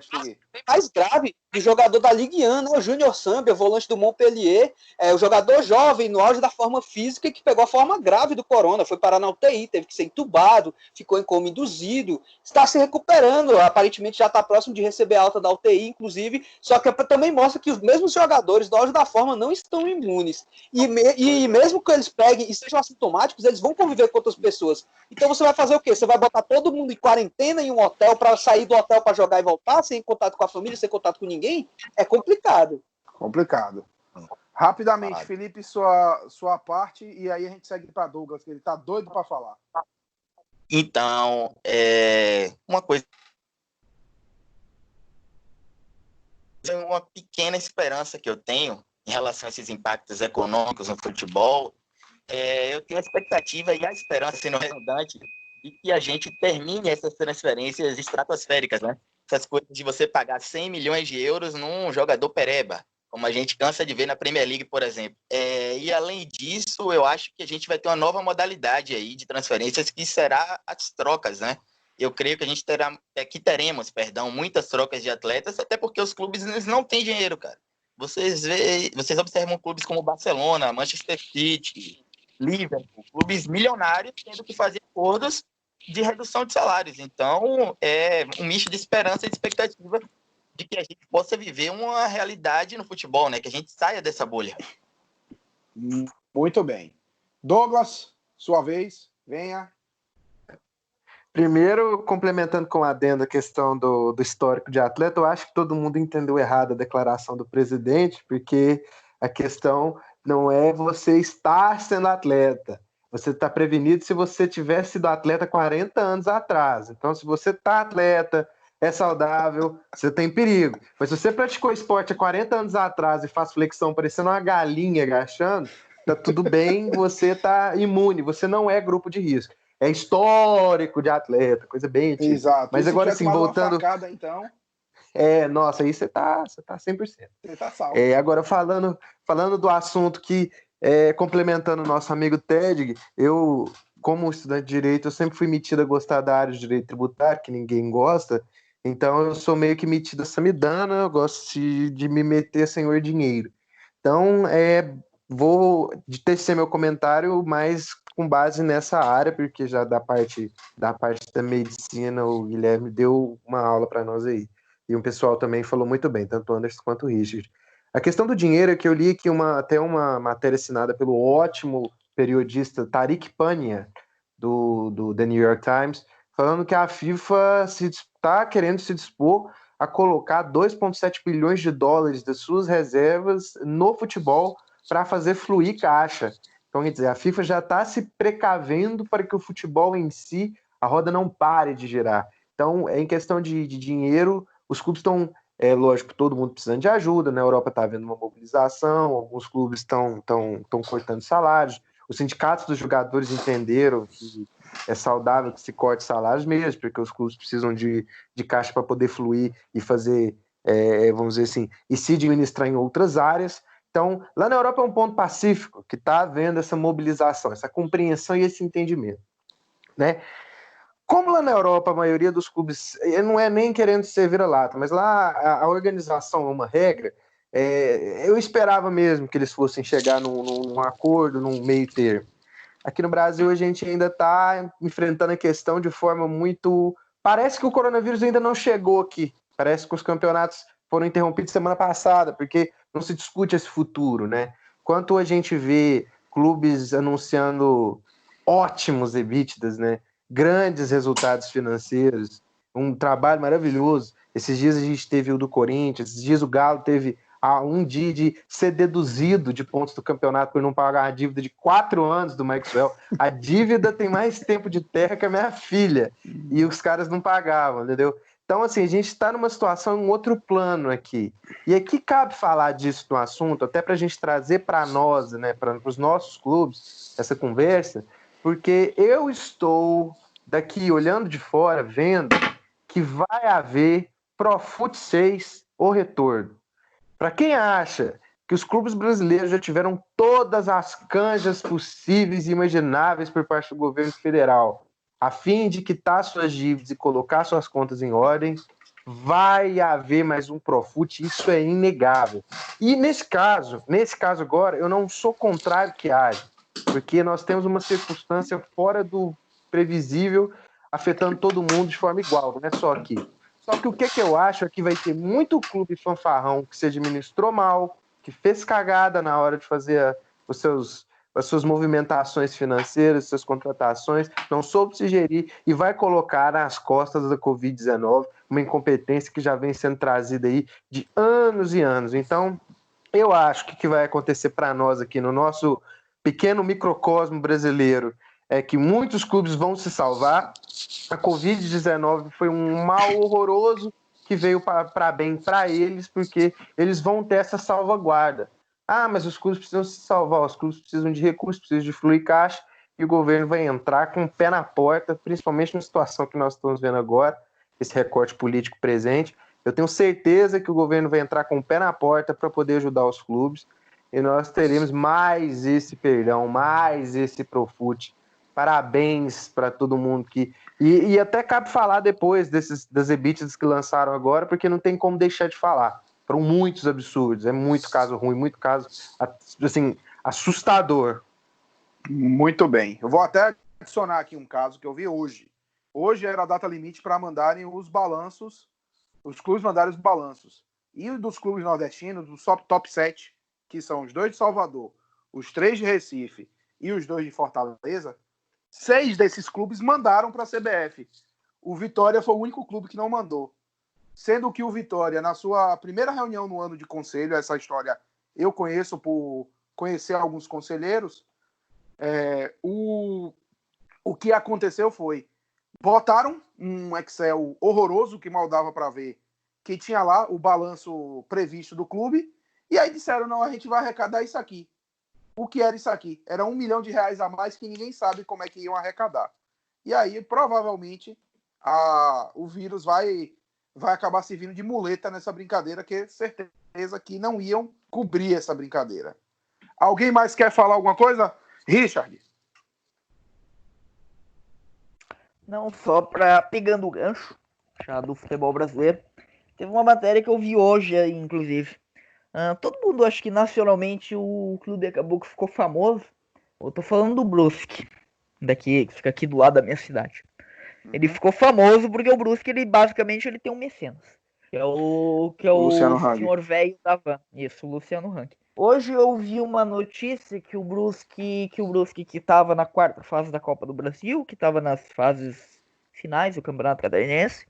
mais grave de jogador da Ligue 1, né? O Júnior Sambia, volante do Montpellier, o jogador jovem, no auge da forma física, que pegou a forma grave do corona, foi parar na UTI, teve que ser entubado, ficou em coma induzido, está se recuperando, aparentemente já está próximo de receber alta da UTI, inclusive, só que também mostra que os mesmos jogadores, no auge da forma, não estão imunes. E mesmo que eles peguem e sejam assintomáticos, eles vão conviver com outras pessoas. Então você vai fazer o quê? Você vai botar todo mundo em quarentena em um hotel para sair do hotel para jogar e voltar, sem contato com a família, sem contato com ninguém? É complicado. Complicado. Rapidamente, Felipe, sua parte, e aí a gente segue para Douglas, que ele tá doido para falar. Então, uma coisa, uma pequena esperança que eu tenho em relação a esses impactos econômicos no futebol, eu tenho a expectativa e a esperança, sendo redundante, de que a gente termine essas transferências estratosféricas, né? Essas coisas de você pagar 100 milhões de euros num jogador pereba, como a gente cansa de ver na Premier League, por exemplo. E, além disso, eu acho que a gente vai ter uma nova modalidade aí de transferências, que será as trocas, né? Eu creio que a gente teremos muitas trocas de atletas, até porque os clubes eles não têm dinheiro, cara. Vocês observam clubes como Barcelona, Manchester City, Liverpool, clubes milionários tendo que fazer acordos de redução de salários. Então, é um misto de esperança e de expectativa de que a gente possa viver uma realidade no futebol, né? Que a gente saia dessa bolha. Muito bem. Douglas, sua vez, venha. Primeiro, complementando com a adendo a questão do histórico de atleta, eu acho que todo mundo entendeu errado a declaração do presidente, porque a questão não é você estar sendo atleta. Você está prevenido se você tivesse sido atleta 40 anos atrás. Então, se você está atleta, é saudável, você tem perigo. Mas se você praticou esporte há 40 anos atrás e faz flexão parecendo uma galinha agachando, tá tudo bem, você tá imune, você não é grupo de risco. É histórico de atleta, coisa bem antiga. Exato. Mas e agora se sim, voltando... uma facada, então... Nossa, aí você tá 100%. Você tá salvo. Agora, falando do assunto que, complementando o nosso amigo Ted, eu, como estudante de Direito, eu sempre fui metido a gostar da área de Direito Tributário, que ninguém gosta, então eu sou meio que metido a samidana, eu gosto de me meter senhor dinheiro. Então, vou tecer meu comentário mais com base nessa área, porque já da parte da medicina, o Guilherme deu uma aula para nós aí. E o pessoal também falou muito bem, tanto o Anderson quanto o Richard. A questão do dinheiro é que eu li aqui até uma matéria assinada pelo ótimo periodista Tariq Pania, do The New York Times, falando que a FIFA está querendo se dispor a colocar 2,7 bilhões de dólares das suas reservas no futebol para fazer fluir caixa. Então, quer dizer, a FIFA já está se precavendo para que o futebol em si, a roda não pare de girar. Então, em questão de dinheiro, os clubes estão, lógico, todo mundo precisando de ajuda, na Europa está havendo uma mobilização, alguns clubes estão cortando salários, os sindicatos dos jogadores entenderam que é saudável que se corte salários mesmo, porque os clubes precisam de caixa para poder fluir e fazer, vamos dizer assim, e se administrar em outras áreas. Então, lá na Europa é um ponto pacífico, que está havendo essa mobilização, essa compreensão e esse entendimento, né? Como lá na Europa a maioria dos clubes, não é nem querendo ser vira-lata, mas lá a organização é uma regra, eu esperava mesmo que eles fossem chegar num acordo, num meio termo. Aqui no Brasil a gente ainda está enfrentando a questão de forma muito... Parece que o coronavírus ainda não chegou aqui, parece que os campeonatos foram interrompidos semana passada, porque não se discute esse futuro, né? Enquanto a gente vê clubes anunciando ótimos EBITDAs, né? Grandes resultados financeiros, um trabalho maravilhoso. Esses dias a gente teve o do Corinthians, esses dias o Galo teve um dia de ser deduzido de pontos do campeonato por não pagar a dívida de 4 anos do Maxwell. A dívida tem mais tempo de terra que a minha filha, e os caras não pagavam, entendeu? Então, assim, a gente está numa situação, em um outro plano aqui. E aqui cabe falar disso no assunto, até para a gente trazer para nós, né, para os nossos clubes, essa conversa, porque eu estou daqui olhando de fora, vendo que vai haver Profut 6 o retorno. Para quem acha que os clubes brasileiros já tiveram todas as canjas possíveis e imagináveis por parte do governo federal, a fim de quitar suas dívidas e colocar suas contas em ordem, vai haver mais um Profut, isso é inegável. E nesse caso agora, eu não sou contrário que haja, porque nós temos uma circunstância fora do previsível, afetando todo mundo de forma igual, não é só aqui. Só que o que eu acho é que vai ter muito clube fanfarrão que se administrou mal, que fez cagada na hora de fazer as suas movimentações financeiras, suas contratações, não soube se gerir e vai colocar nas costas da Covid-19 uma incompetência que já vem sendo trazida aí de anos e anos. Então, eu acho que o que vai acontecer para nós aqui no nosso pequeno microcosmo brasileiro é que muitos clubes vão se salvar. A Covid-19 foi um mal horroroso que veio para bem para eles, porque eles vão ter essa salvaguarda. Ah, mas os clubes precisam se salvar, os clubes precisam de recursos, precisam de fluir caixa, e o governo vai entrar com o pé na porta, principalmente na situação que nós estamos vendo agora, esse recorte político presente. Eu tenho certeza que o governo vai entrar com o pé na porta para poder ajudar os clubes, e nós teremos mais esse perdão, mais esse Profut. Parabéns para todo mundo que... E até cabe falar depois das EBITDAs que lançaram agora, porque não tem como deixar de falar. Foram muitos absurdos, é muito caso ruim, muito caso, assim, assustador. Muito bem. Eu vou até adicionar aqui um caso que eu vi hoje. hoje era a data limite para mandarem os balanços, os clubes mandarem os balanços. E dos clubes nordestinos, do top 7, que são os 2 de Salvador, os 3 de Recife e os 2 de Fortaleza, 6 desses clubes mandaram para a CBF. O Vitória foi o único clube que não mandou. Sendo que o Vitória, na sua primeira reunião no ano de conselho, essa história eu conheço por conhecer alguns conselheiros, o que aconteceu foi, botaram um Excel horroroso que mal dava para ver, que tinha lá o balanço previsto do clube, e aí disseram, não, a gente vai arrecadar isso aqui. O que era isso aqui? Era R$1 milhão a mais que ninguém sabe como é que iam arrecadar. E aí, provavelmente, o vírus vai acabar servindo de muleta nessa brincadeira, que é certeza que não iam cobrir essa brincadeira. Alguém mais quer falar alguma coisa? Richard? Não, só para pegando o gancho já do futebol brasileiro, teve uma matéria que eu vi hoje, inclusive. Todo mundo, acho que nacionalmente o clube acabou que ficou famoso. Eu tô falando do Brusque, que fica aqui do lado da minha cidade. Ele ficou famoso porque o Brusque, ele basicamente ele tem um mecenas, que é o Luciano Hang. senhor velho da van. Isso, o Luciano Hang. Hoje eu vi uma notícia que o Brusque que estava na 4ª fase da Copa do Brasil, que estava nas fases finais do Campeonato Catarinense,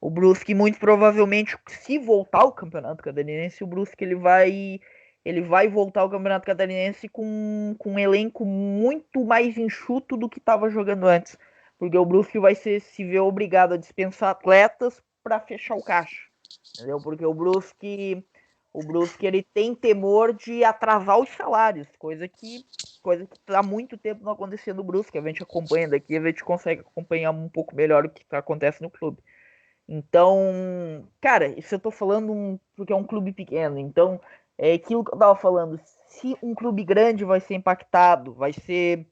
o Brusque muito provavelmente, se voltar ao Campeonato Catarinense, o Brusque ele vai voltar ao Campeonato Catarinense com um elenco muito mais enxuto do que estava jogando antes, porque o Brusque vai se ver obrigado a dispensar atletas para fechar o caixa, entendeu? Porque o Brusque ele tem temor de atrasar os salários, coisa que há muito tempo não acontecia no Brusque. A gente acompanha daqui, a gente consegue acompanhar um pouco melhor o que acontece no clube. Então, cara, isso eu tô falando porque é um clube pequeno. Então, é aquilo que eu tava falando. Se um clube grande vai ser impactado, vai ser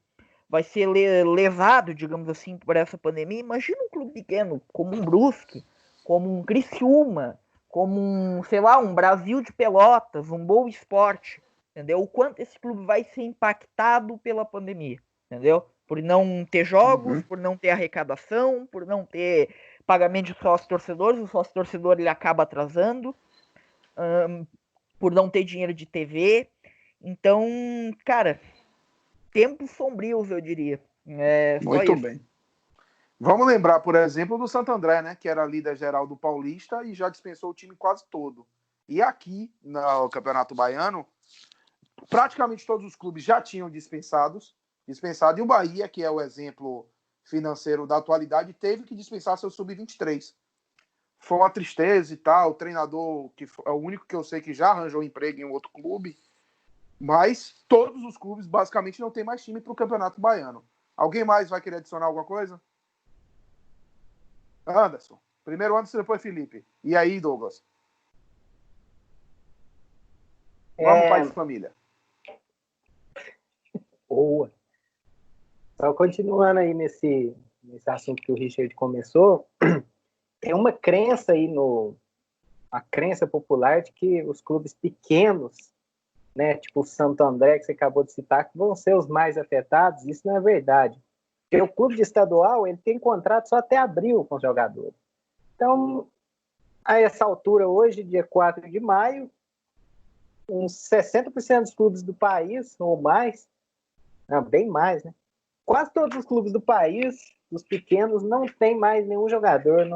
levado, digamos assim, por essa pandemia, imagina um clube pequeno, como um Brusque, como um Criciúma, como um, sei lá, um Brasil de Pelotas, um Boa Esporte, entendeu? O quanto esse clube vai ser impactado pela pandemia, entendeu? Por não ter jogos, por não ter arrecadação, por não ter pagamento de sócio-torcedores, o sócio-torcedor ele acaba atrasando, por não ter dinheiro de TV. Então, cara, tempos sombrios, eu diria. Muito bem. Vamos lembrar, por exemplo, do Santo André, né, que era líder geral do Paulista e já dispensou o time quase todo. E aqui, no Campeonato Baiano, praticamente todos os clubes já tinham dispensado, e o Bahia, que é o exemplo financeiro da atualidade, teve que dispensar seu sub-23. Foi uma tristeza e tal, o treinador, que é o único que eu sei que já arranjou emprego em um outro clube, mas todos os clubes basicamente não tem mais time para o Campeonato Baiano. Alguém mais vai querer adicionar alguma coisa? Anderson. Primeiro Anderson, depois Felipe. E aí, Douglas? Vamos, pai de família. Boa. Então, continuando aí nesse assunto que o Richard começou, tem uma crença aí a crença popular de que os clubes pequenos, né, tipo o Santo André, que você acabou de citar, que vão ser os mais afetados. Isso não é verdade. Porque o clube de estadual, ele tem contrato só até abril com os jogadores. Então, a essa altura, hoje, dia 4 de maio, uns 60% dos clubes do país, ou mais, não, bem mais, né? Quase todos os clubes do país, os pequenos, não tem mais nenhum jogador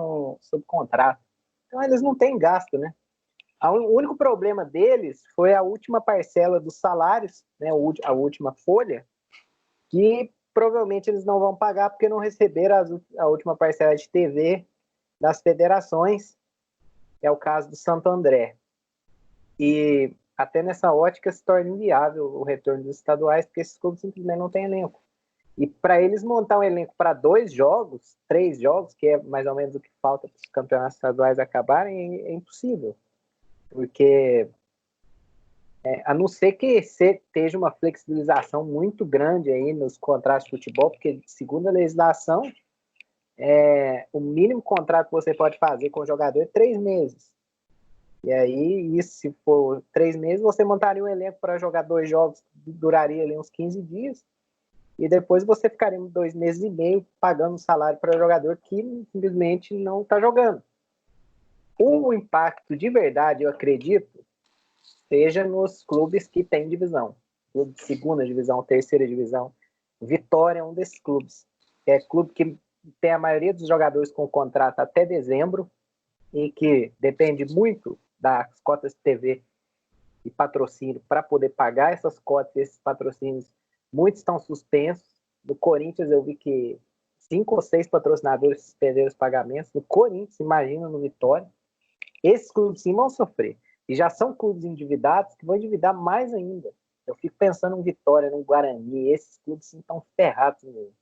sob contrato. Então, eles não têm gasto, né? O único problema deles foi a última parcela dos salários, né, a última folha, que provavelmente eles não vão pagar porque não receberam a última parcela de TV das federações. É o caso do Santo André. E até nessa ótica se torna inviável o retorno dos estaduais, porque esses clubes simplesmente não têm elenco. E para eles montar um elenco para 2 jogos, 3 jogos, que é mais ou menos o que falta para os campeonatos estaduais acabarem, é impossível. Porque, a não ser que esteja uma flexibilização muito grande aí nos contratos de futebol, porque, segundo a legislação, o mínimo contrato que você pode fazer com o jogador é 3 meses. E aí, isso, se for 3 meses, você montaria um elenco para jogar 2 jogos, duraria ali uns 15 dias. e depois você ficaria 2 meses e meio pagando um salário para jogador que simplesmente não está jogando. O impacto de verdade, eu acredito, seja nos clubes que têm divisão. Clube de segunda divisão, terceira divisão. Vitória é um desses clubes. É clube que tem a maioria dos jogadores com contrato até dezembro e que depende muito das cotas de TV e patrocínio para poder pagar essas cotas e esses patrocínios. Muitos estão suspensos. No Corinthians eu vi que 5 ou 6 patrocinadores suspenderam os pagamentos. No Corinthians, imagina no Vitória. Esses clubes sim vão sofrer. E já são clubes endividados que vão endividar mais ainda. Eu fico pensando em Vitória, no Guarani. Esses clubes sim estão ferrados mesmo.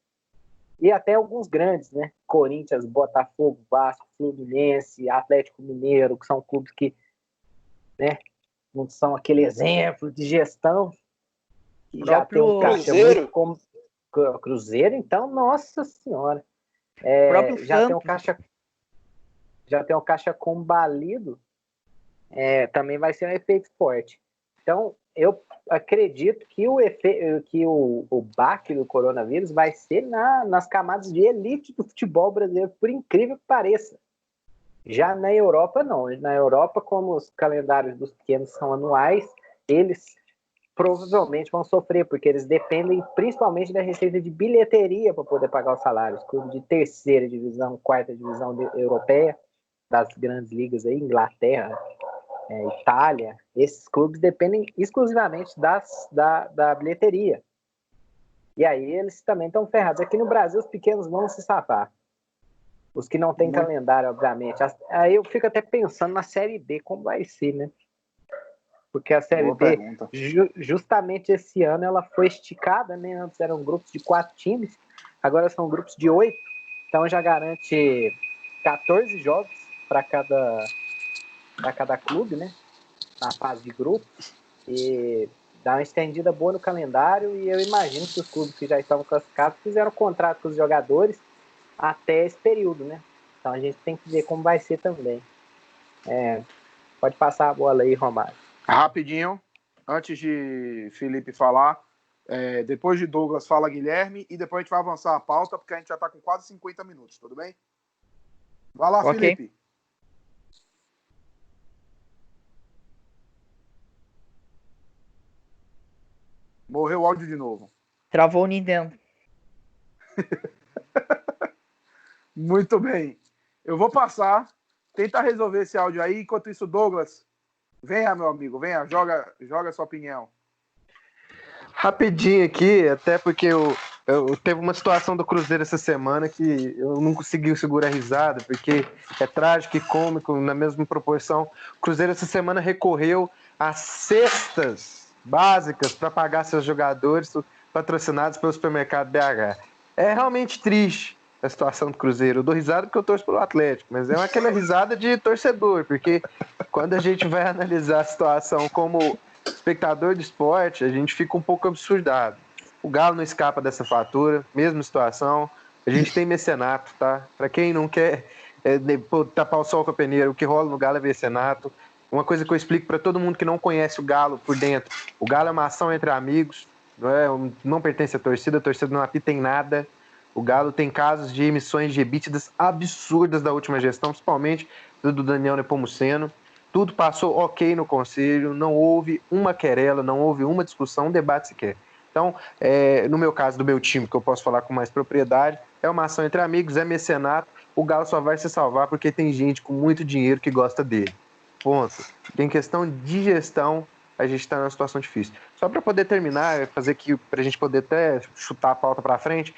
E até alguns grandes, né? Corinthians, Botafogo, Vasco, Fluminense, Atlético Mineiro, que são clubes que, né, não são aquele exemplo de gestão. Que já tem um caixa Cruzeiro. muito como Cruzeiro, então, nossa senhora. Já tem um caixa combalido, também vai ser um efeito forte. Então, eu acredito que o baque do coronavírus vai ser nas camadas de elite do futebol brasileiro, por incrível que pareça. Já na Europa, não. Na Europa, como os calendários dos pequenos são anuais, eles provavelmente vão sofrer, porque eles dependem principalmente da receita de bilheteria para poder pagar os salários. Clube de terceira divisão, quarta divisão europeia, das grandes ligas aí, Inglaterra, Itália, esses clubes dependem exclusivamente da bilheteria. E aí eles também estão ferrados. Aqui no Brasil, os pequenos vão se safar. Os que não têm calendário, obviamente. Aí eu fico até pensando na Série B, como vai ser, né? Porque a Série B, justamente esse ano, ela foi esticada, né? Antes eram grupos de 4 times, agora são grupos de 8. Então já garante 14 jogos para cada clube, né? Na fase de grupo. E dá uma estendida boa no calendário. E eu imagino que os clubes que já estavam classificados fizeram contrato com os jogadores até esse período, né? Então a gente tem que ver como vai ser também. Pode passar a bola aí, Romário. Rapidinho, antes de Felipe falar, depois de Douglas fala Guilherme e depois a gente vai avançar a pauta, porque a gente já está com quase 50 minutos, tudo bem? Vai lá, okay. Felipe. Morreu o áudio de novo. Travou o Nintendo. Muito bem. Eu vou passar, tenta resolver esse áudio aí. Enquanto isso, Douglas, venha, meu amigo, venha, joga a sua opinião. Rapidinho aqui, até porque eu teve uma situação do Cruzeiro essa semana que eu não consegui segurar a risada, porque é trágico e cômico na mesma proporção. O Cruzeiro essa semana recorreu a cestas básicas para pagar seus jogadores patrocinados pelo supermercado BH. É realmente triste a situação do Cruzeiro. Eu dou risada porque eu torço pelo Atlético, mas é aquela risada de torcedor, porque quando a gente vai analisar a situação como espectador de esporte, a gente fica um pouco absurdado. O Galo não escapa dessa fatura, mesma situação. A gente tem mecenato, tá? Para quem não quer tapar o sol com a peneira, o que rola no Galo é mecenato. Uma coisa que eu explico para todo mundo que não conhece o Galo por dentro: o Galo é uma ação entre amigos, não pertence à torcida, a torcida não apita em nada. O Galo tem casos de emissões de ebítidas absurdas da última gestão, principalmente do Daniel Nepomuceno. Tudo passou ok no conselho, não houve uma querela, não houve uma discussão, um debate sequer. Então, no meu caso, do meu time, que eu posso falar com mais propriedade, é uma ação entre amigos, é mecenato. O Galo só vai se salvar porque tem gente com muito dinheiro que gosta dele. Ponto. Em questão de gestão, a gente está numa situação difícil. Só para poder terminar, fazer aqui, para a gente poder até chutar a pauta para frente,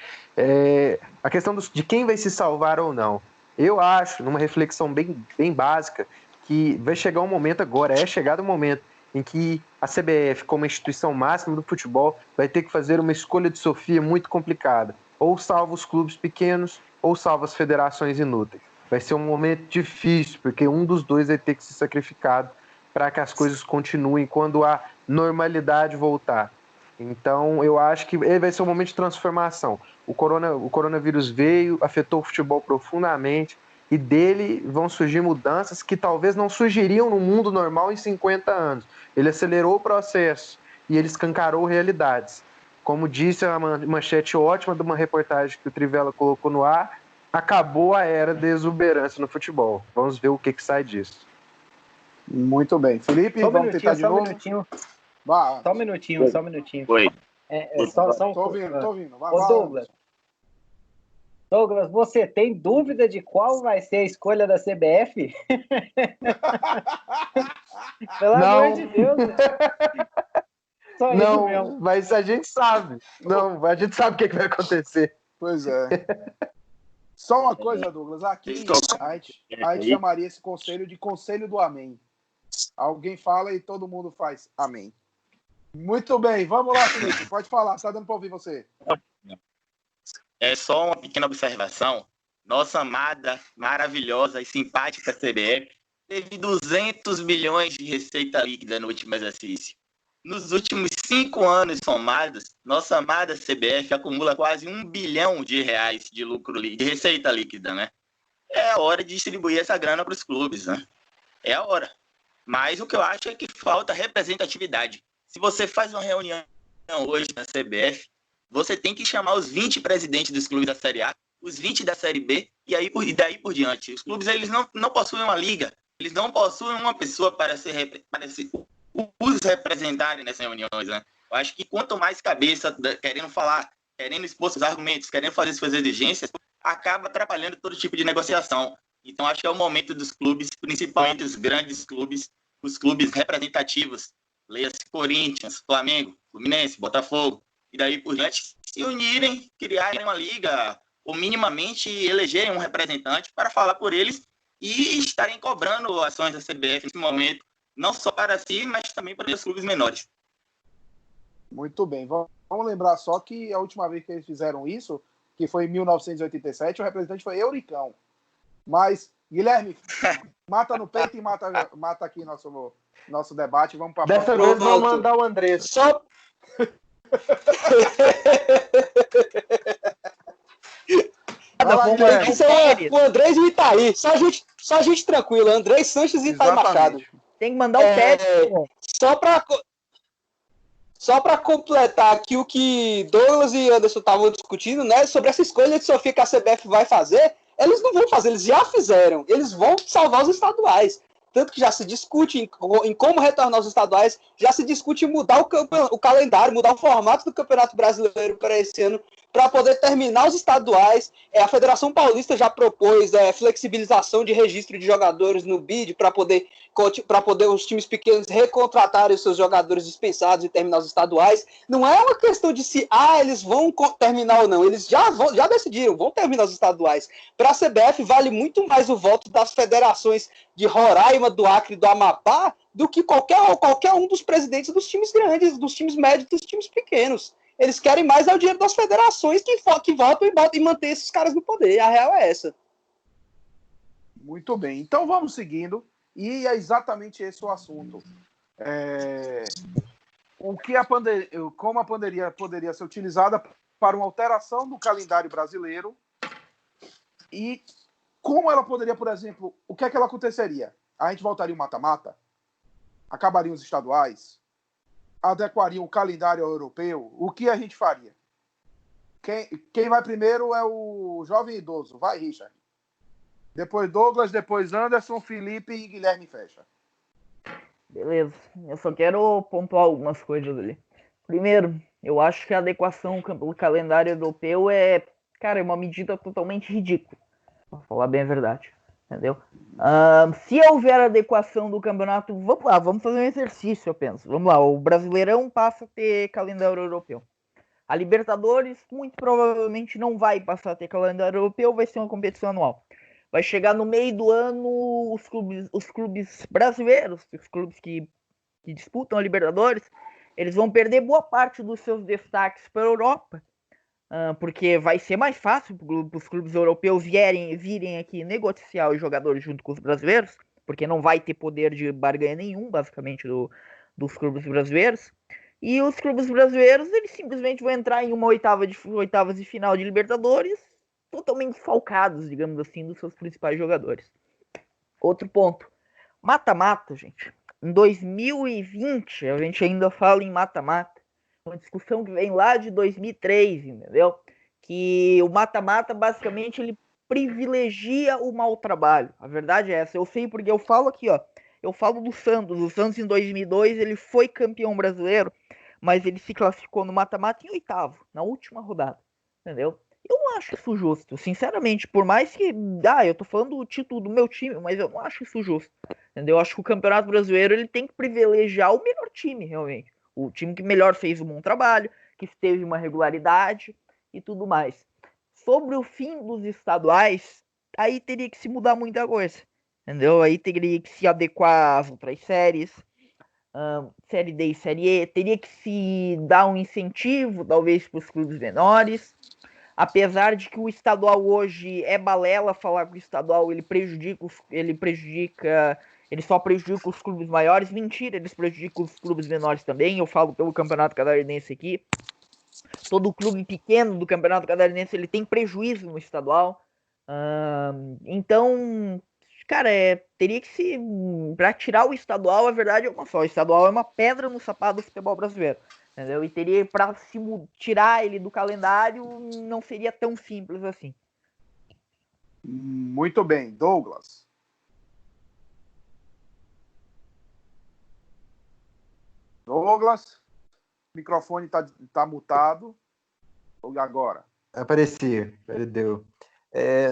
a questão de quem vai se salvar ou não. Eu acho, numa reflexão bem básica, que vai chegar um momento agora, chegado o momento em que a CBF, como instituição máxima do futebol, vai ter que fazer uma escolha de Sofia muito complicada. Ou salva os clubes pequenos, ou salva as federações inúteis. Vai ser um momento difícil, porque um dos dois vai ter que ser sacrificado para que as coisas continuem quando a normalidade voltar. Então, eu acho que vai ser um momento de transformação. O coronavírus veio, afetou o futebol profundamente, e dele vão surgir mudanças que talvez não surgiriam no mundo normal em 50 anos. Ele acelerou o processo e ele escancarou realidades. Como disse a manchete ótima de uma reportagem que o Trivela colocou no ar, acabou a era da exuberância no futebol. Vamos ver o que sai disso. Muito bem. Felipe, vamos tentar de novo? Só um minutinho. Oi. Tô ouvindo. Ô, Douglas, você tem dúvida de qual vai ser a escolha da CBF? Pelo amor de Deus. Só isso Não, mesmo. mas a gente sabe. Não, a gente sabe o que vai acontecer. Pois é. Só uma coisa, Douglas. Aqui a gente chamaria esse conselho de conselho do amém. Alguém fala e todo mundo faz amém. Muito bem, vamos lá, Felipe. Pode falar, tá dando para ouvir você. É só uma pequena observação. Nossa amada, maravilhosa e simpática CBF teve 200 milhões de receita líquida no último exercício. Nos últimos 5 anos somados, nossa amada CBF acumula quase R$1 bilhão de lucro, de receita líquida, né? É a hora de distribuir essa grana para os clubes, né? É a hora. Mas o que eu acho é que falta representatividade. Se você faz uma reunião hoje na CBF, você tem que chamar os 20 presidentes dos clubes da Série A, os 20 da Série B e daí por diante. Os clubes eles não possuem uma liga, eles não possuem uma pessoa para os representarem nessas reuniões, né? Eu acho que quanto mais cabeça querendo falar, querendo expor seus argumentos, querendo fazer suas exigências, acaba atrapalhando todo tipo de negociação. Então acho que é o momento dos clubes, principalmente os grandes clubes, os clubes representativos, leia-se Corinthians, Flamengo, Fluminense, Botafogo, e daí por diante, se unirem, criarem uma liga, ou minimamente elegerem um representante para falar por eles e estarem cobrando ações da CBF nesse momento, não só para si, mas também para os clubes menores. Muito bem. Vamos lembrar só que a última vez que eles fizeram isso, que foi em 1987, o representante foi Euricão. Mas, Guilherme, mata no peito e mata aqui nosso debate. Vamos para Dessa vez vamos mandar o André. Só... O Andrés e o Itaí. Só gente tranquila. Andrés Sanches e Itaí Machado. Tem que mandar o técnico. Só para completar aqui o que Douglas e Anderson estavam discutindo, né? Sobre essa escolha de Sofia que a CBF vai fazer. Eles não vão fazer, eles já fizeram. Eles vão salvar os estaduais. Tanto que já se discute em como retornar os estaduais, já se discute em mudar o calendário, mudar o formato do Campeonato Brasileiro para esse ano, para poder terminar os estaduais. A Federação Paulista já propôs flexibilização de registro de jogadores no BID para poder os times pequenos recontratarem os seus jogadores dispensados e terminar os estaduais. Não é uma questão de se eles vão terminar ou não. Eles já decidiram, vão terminar os estaduais. Para a CBF vale muito mais o voto das federações de Roraima, do Acre e do Amapá do que qualquer um dos presidentes dos times grandes, dos times médios, dos times pequenos. Eles querem mais o dinheiro das federações que votam e mantêm esses caras no poder. A real é essa. Muito bem. Então vamos seguindo. E é exatamente esse o assunto. Como a pandemia poderia ser utilizada para uma alteração do calendário brasileiro e como ela poderia, por exemplo, o que é que ela aconteceria? A gente voltaria o mata-mata? Acabariam os estaduais? Adequaria o calendário ao europeu? O que a gente faria? Quem vai primeiro é o jovem idoso. Vai, Richard. Depois Douglas, depois Anderson, Felipe e Guilherme fecha. Beleza. Eu só quero pontuar algumas coisas ali. Primeiro, eu acho que a adequação do calendário europeu é uma medida totalmente ridícula. Pra falar bem a verdade. Entendeu? Se houver adequação do campeonato, vamos lá, vamos fazer um exercício, eu penso. Vamos lá, o Brasileirão passa a ter calendário europeu. A Libertadores, muito provavelmente, não vai passar a ter calendário europeu, vai ser uma competição anual. Vai chegar no meio do ano, os clubes brasileiros, os clubes que disputam a Libertadores, eles vão perder boa parte dos seus destaques para a Europa, porque vai ser mais fácil para os clubes europeus virem aqui negociar os jogadores junto com os brasileiros, porque não vai ter poder de barganha nenhum, basicamente, dos clubes brasileiros. E os clubes brasileiros, eles simplesmente vão entrar em uma oitavas de final de Libertadores totalmente falcados, digamos assim, dos seus principais jogadores. Outro ponto. Mata-mata, gente. Em 2020, a gente ainda fala em mata-mata. uma discussão que vem lá de 2003, entendeu? Que o mata-mata, basicamente, ele privilegia o mau trabalho. A verdade é essa. Eu sei porque eu falo aqui, ó. Eu falo do Santos. O Santos, em 2002, ele foi campeão brasileiro, mas ele se classificou no mata-mata em oitavo, na última rodada, entendeu? Eu não acho isso justo, sinceramente. Por mais que, eu tô falando do título do meu time, mas eu não acho isso justo, entendeu? Eu acho que o Campeonato Brasileiro, ele tem que privilegiar o melhor time, realmente. O time que melhor fez um bom trabalho, que teve uma regularidade e tudo mais. Sobre o fim dos estaduais, aí teria que se mudar muita coisa, entendeu? Aí teria que se adequar às outras séries, Série D e Série E, teria que se dar um incentivo, talvez, para os clubes menores, apesar de que o estadual hoje é balela falar que o estadual ele só prejudica os clubes maiores. Mentira, eles prejudicam os clubes menores também. Eu falo pelo Campeonato Catarinense aqui. Todo clube pequeno do Campeonato Catarinense ele tem prejuízo no estadual. Então, cara, teria que se. Pra tirar o estadual, a verdade é uma só. O estadual é uma pedra no sapato do futebol brasileiro. Entendeu? E teria pra se tirar ele do calendário, não seria tão simples assim. Muito bem, Douglas. Douglas, o microfone tá mutado. E agora? Apareci, perdeu.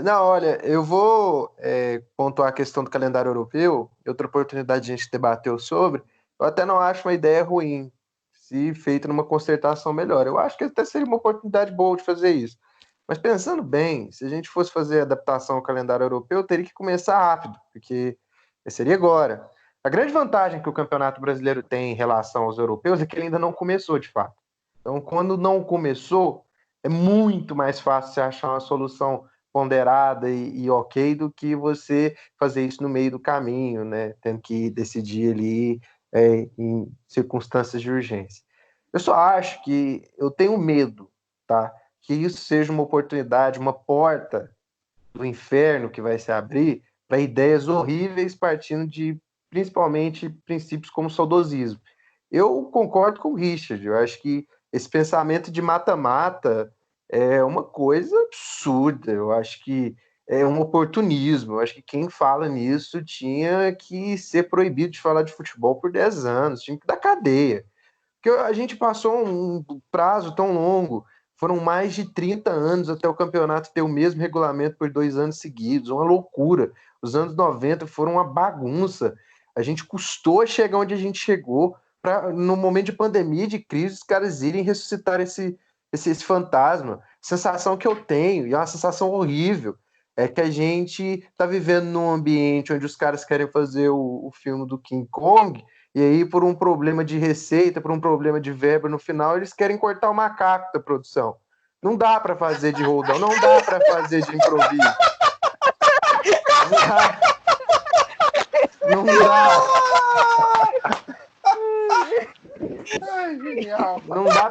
Não, olha, eu vou pontuar a questão do calendário europeu, outra oportunidade de a gente debater sobre. Eu até não acho uma ideia ruim, se feita numa concertação melhor. Eu acho que até seria uma oportunidade boa de fazer isso. Mas pensando bem, se a gente fosse fazer adaptação ao calendário europeu, teria que começar rápido, porque seria agora. A grande vantagem que o Campeonato Brasileiro tem em relação aos europeus é que ele ainda não começou, de fato. Então, quando não começou, é muito mais fácil você achar uma solução ponderada e ok do que você fazer isso no meio do caminho, né? Tendo que decidir ali em circunstâncias de urgência. Eu só acho que eu tenho medo, tá? Que isso seja uma oportunidade, uma porta do inferno que vai se abrir para ideias horríveis partindo de principalmente princípios como saudosismo. Eu concordo com o Richard, eu acho que esse pensamento de mata-mata é uma coisa absurda, eu acho que é um oportunismo, eu acho que quem fala nisso tinha que ser proibido de falar de futebol por 10 anos, tinha que dar cadeia. Porque a gente passou um prazo tão longo, foram mais de 30 anos até o campeonato ter o mesmo regulamento por 2 anos seguidos, uma loucura. Os anos 90 foram uma bagunça. A gente custou a chegar onde a gente chegou, para no momento de pandemia, de crise, os caras irem ressuscitar esse fantasma. Sensação que eu tenho, e é uma sensação horrível, é que a gente está vivendo num ambiente onde os caras querem fazer o filme do King Kong, e aí, por um problema de receita, por um problema de verba no final, eles querem cortar o macaco da produção. Não dá para fazer de roldão, não dá para fazer de improviso. Não dá. Ai, genial. Não dá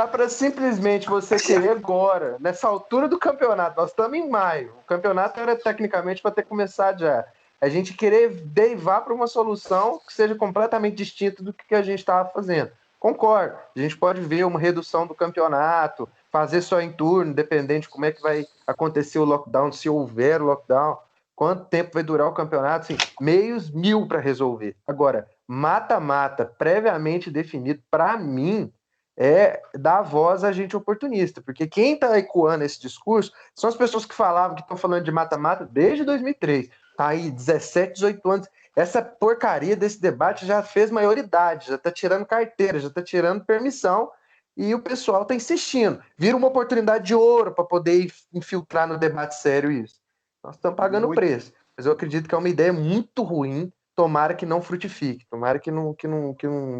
para simplesmente você querer agora, nessa altura do campeonato. Nós estamos em maio. O campeonato era tecnicamente para ter começado já. A gente querer derivar para uma solução que seja completamente distinta do que a gente estava fazendo. Concordo. A gente pode ver uma redução do campeonato, fazer só em turno, dependendo de como é que vai acontecer o lockdown, se houver lockdown, quanto tempo vai durar o campeonato, assim, meios mil para resolver. Agora, mata-mata previamente definido, para mim, é dar voz a gente oportunista, porque quem está ecoando esse discurso são as pessoas que falavam que estão falando de mata-mata desde 2003. Tá aí 17, 18 anos. Essa porcaria desse debate já fez maioridade, já está tirando carteira, já está tirando permissão, e o pessoal está insistindo. Vira uma oportunidade de ouro para poder infiltrar no debate sério isso. Nós estamos pagando o preço, mas eu acredito que é uma ideia muito ruim, tomara que não frutifique, tomara que não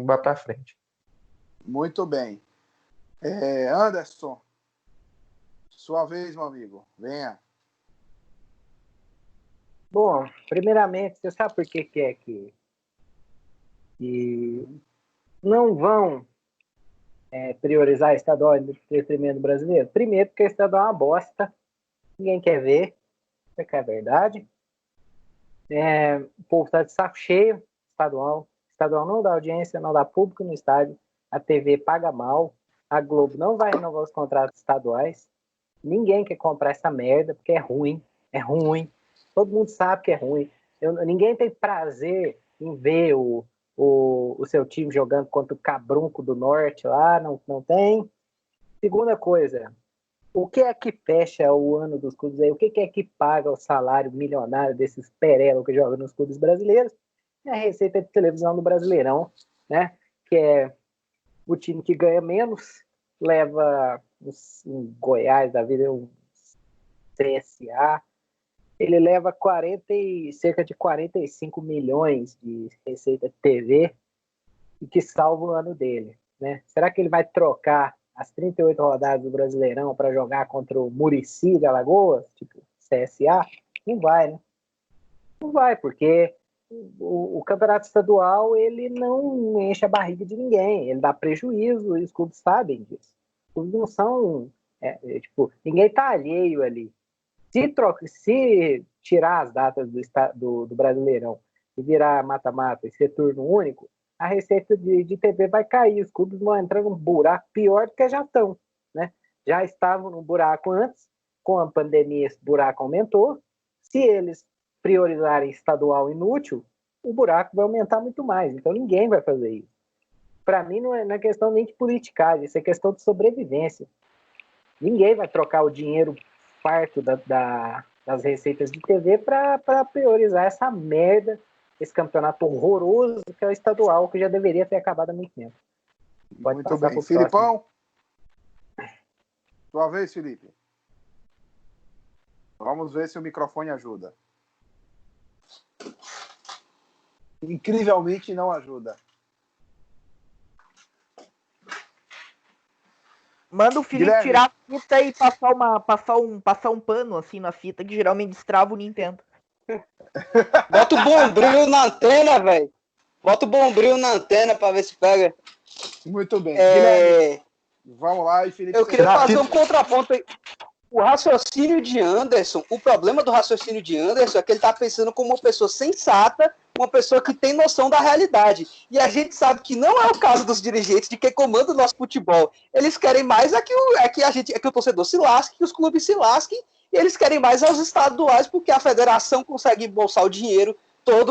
vá para frente. Muito bem. Anderson, sua vez, meu amigo. Venha. Bom, primeiramente, você sabe por que é que não vão priorizar estadual em detrimento brasileiro? Primeiro, porque estadual é uma bosta, ninguém quer ver, isso é a verdade. O povo está de saco cheio, estadual, estadual não dá audiência, não dá público no estádio, a TV paga mal, a Globo não vai renovar os contratos estaduais, ninguém quer comprar essa merda, porque é ruim, todo mundo sabe que é ruim. Ninguém tem prazer em ver o seu time jogando contra o Cabrunco do Norte lá, não tem. Segunda coisa, o que é que fecha o ano dos clubes aí? O que é que paga o salário milionário desses perelos que jogam nos clubes brasileiros? É a receita de televisão do Brasileirão, né? Que é o time que ganha menos, leva um Goiás da vida, um CSA, ele leva cerca de 45 milhões de receita de TV e que salva o ano dele, né? Será que ele vai trocar as 38 rodadas do Brasileirão para jogar contra o Muricy de Alagoas, tipo CSA? Não vai, né? Não vai, porque o campeonato estadual ele não enche a barriga de ninguém, ele dá prejuízo e os clubes sabem disso. Os clubes não são, tipo, ninguém tá alheio ali. Se tirar as datas do Brasileirão e virar mata-mata e ser turno único, a receita de TV vai cair, os clubes vão entrar num buraco pior do que já estão, né? Já estavam num buraco antes, com a pandemia esse buraco aumentou, se eles priorizarem estadual inútil, o buraco vai aumentar muito mais, então ninguém vai fazer isso. Para mim não é questão nem de politicagem, isso é questão de sobrevivência. Ninguém vai trocar o dinheiro farto das receitas de TV para priorizar essa merda, esse campeonato horroroso que é o estadual, que já deveria ter acabado há muito tempo. Pode muito bem. Filipão? Sua vez, Felipe. Vamos ver se o microfone ajuda. Incrivelmente não ajuda. Manda o Felipe Guilherme tirar a fita e passar um pano assim na fita, que geralmente destrava o Nintendo. Bota o bombril na antena, velho. Bota o bombril na antena pra ver se pega. Muito bem. Guilherme, vamos lá. E Felipe, eu queria fazer um contraponto aí. O raciocínio de Anderson, o problema do raciocínio de Anderson é que ele tá pensando como uma pessoa sensata, uma pessoa que tem noção da realidade. E a gente sabe que não é o caso dos dirigentes de quem comanda o nosso futebol. Eles querem mais que o torcedor se lasque, que os clubes se lasquem, e eles querem mais aos estaduais, porque a federação consegue embolsar o dinheiro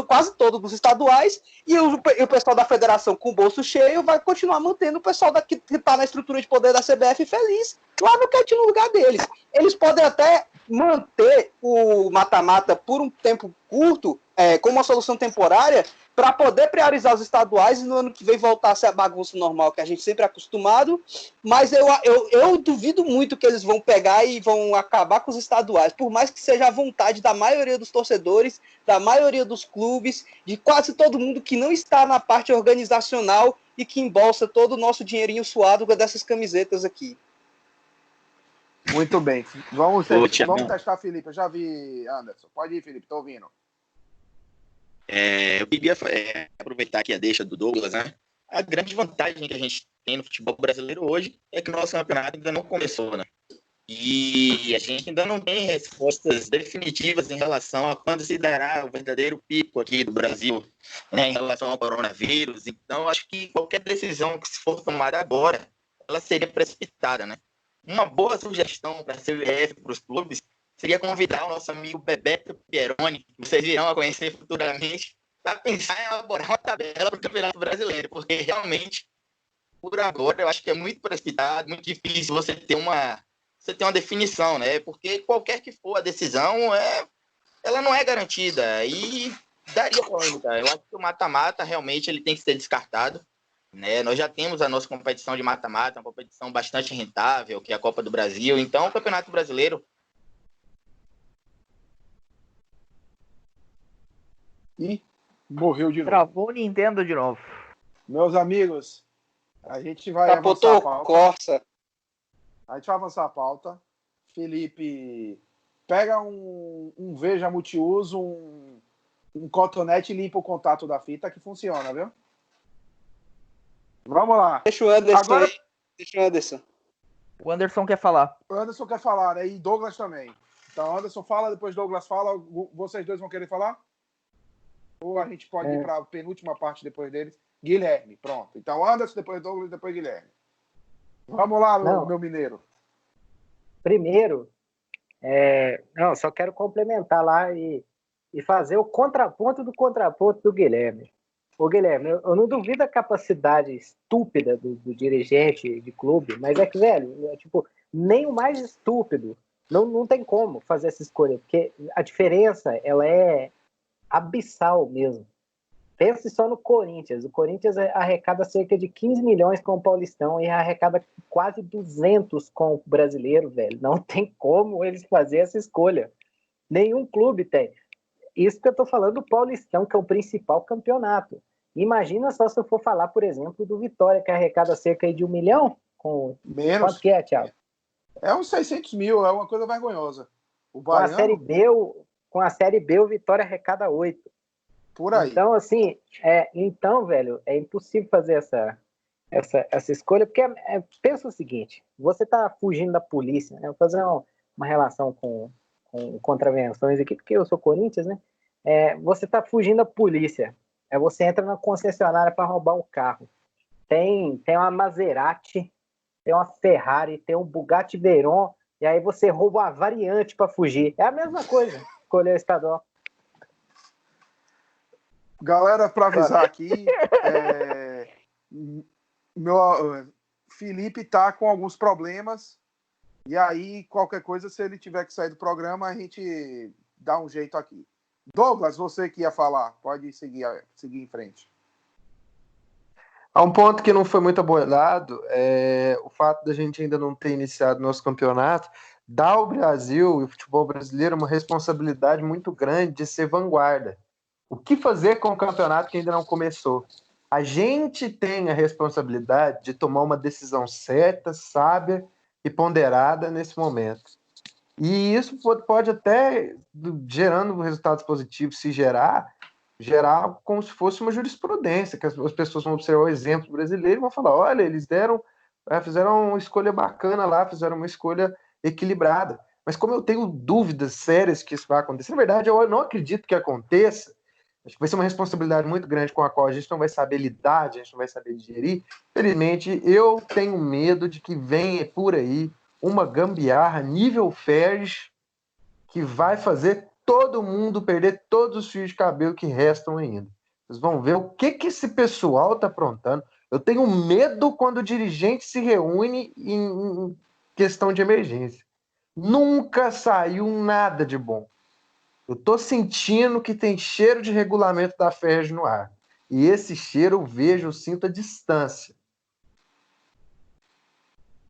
quase todo dos estaduais, e o pessoal da federação com o bolso cheio vai continuar mantendo o pessoal que está na estrutura de poder da CBF feliz, lá no quietinho no lugar deles. Eles podem até manter o mata-mata por um tempo curto, como uma solução temporária, para poder priorizar os estaduais e no ano que vem voltar a ser a bagunça normal que a gente sempre é acostumado, mas eu duvido muito que eles vão pegar e vão acabar com os estaduais, por mais que seja a vontade da maioria dos torcedores, da maioria dos clubes, de quase todo mundo que não está na parte organizacional e que embolsa todo o nosso dinheirinho suado dessas camisetas aqui. Muito bem. Vamos testar, Felipe. Eu já vi, Anderson. Pode ir, Felipe. Estou ouvindo. Eu queria aproveitar aqui a deixa do Douglas, né? A grande vantagem que a gente tem no futebol brasileiro hoje é que o nosso campeonato ainda não começou, né? E a gente ainda não tem respostas definitivas em relação a quando se dará o verdadeiro pico aqui do Brasil, né, em relação ao coronavírus. Então, acho que qualquer decisão que se for tomada agora, ela seria precipitada, né? Uma boa sugestão para a CBF, para os clubes, seria convidar o nosso amigo Bebeto Pieroni, que vocês virão a conhecer futuramente, para pensar em elaborar uma tabela para o Campeonato Brasileiro, porque realmente, por agora, eu acho que é muito precipitado, muito difícil você ter uma definição, né? Porque qualquer que for a decisão, ela não é garantida e daria polêmica. Eu acho que o mata-mata realmente ele tem que ser descartado, né? Nós já temos a nossa competição de mata-mata, uma competição bastante rentável, que é a Copa do Brasil. Então, o Campeonato Brasileiro e morreu de novo. Travou o Nintendo de novo. Meus amigos, a gente vai avançar a pauta. Corsa. A gente vai avançar a pauta. Felipe, pega um Veja multiuso, um cotonete e limpa o contato da fita que funciona, viu? Vamos lá. Deixa o Anderson aí. Deixa o Anderson. O Anderson quer falar. O Anderson quer falar, né? E Douglas também. Então, Anderson fala, depois Douglas fala. Vocês dois vão querer falar? Ou a gente pode ir para a penúltima parte depois deles? Guilherme, pronto. Então, Anderson, depois Douglas, depois Guilherme. Vamos lá, meu mineiro. Primeiro, não, só quero complementar lá e fazer o contraponto do Guilherme. Ô, Guilherme, eu não duvido a capacidade estúpida do dirigente de clube, mas é que, velho, tipo, nem o mais estúpido não tem como fazer essa escolha, porque a diferença, ela é abissal mesmo. Pense só no Corinthians. O Corinthians arrecada cerca de 15 milhões com o Paulistão e arrecada quase 200 com o Brasileiro, velho. Não tem como eles fazer essa escolha. Nenhum clube tem. Isso que eu tô falando do Paulistão, que é o principal campeonato. Imagina só se eu for falar, por exemplo, do Vitória, que arrecada cerca de 1 milhão. Menos. Quanto que é, Thiago? É uns 600 mil, é uma coisa vergonhosa. Com a Série B, o Vitória arrecada 8. Por aí. Então, assim, velho, é impossível fazer essa escolha, porque pensa o seguinte, você tá fugindo da polícia, né? Vou fazer uma relação com contravenções aqui, porque eu sou Corinthians, né? Você tá fugindo da polícia, você entra na concessionária para roubar um carro. Tem uma Maserati, tem uma Ferrari, tem um Bugatti Veyron, e aí você rouba uma variante para fugir. É a mesma coisa, escolher o estadual. Galera, para avisar aqui, meu Felipe tá com alguns problemas, e aí qualquer coisa, se ele tiver que sair do programa, a gente dá um jeito aqui. Douglas, você que ia falar, pode seguir em frente. Há um ponto que não foi muito abordado, o fato da gente ainda não ter iniciado nosso campeonato, dá ao Brasil e o futebol brasileiro uma responsabilidade muito grande de ser vanguarda. O que fazer com o campeonato que ainda não começou? A gente tem a responsabilidade de tomar uma decisão certa, sábia e ponderada nesse momento. E isso pode até, gerando resultados positivos, se gerar como se fosse uma jurisprudência, que as pessoas vão observar o exemplo brasileiro e vão falar, olha, eles fizeram uma escolha bacana lá, fizeram uma escolha equilibrada. Mas como eu tenho dúvidas sérias que isso vai acontecer, na verdade, eu não acredito que aconteça. Acho que vai ser uma responsabilidade muito grande com a qual a gente não vai saber lidar, a gente não vai saber digerir. Felizmente, eu tenho medo de que venha por aí uma gambiarra nível Ferres que vai fazer todo mundo perder todos os fios de cabelo que restam ainda. Vocês vão ver o que esse pessoal está aprontando. Eu tenho medo quando o dirigente se reúne em questão de emergência. Nunca saiu nada de bom. Eu tô sentindo que tem cheiro de regulamento da Ferg no ar. E esse cheiro eu sinto a distância.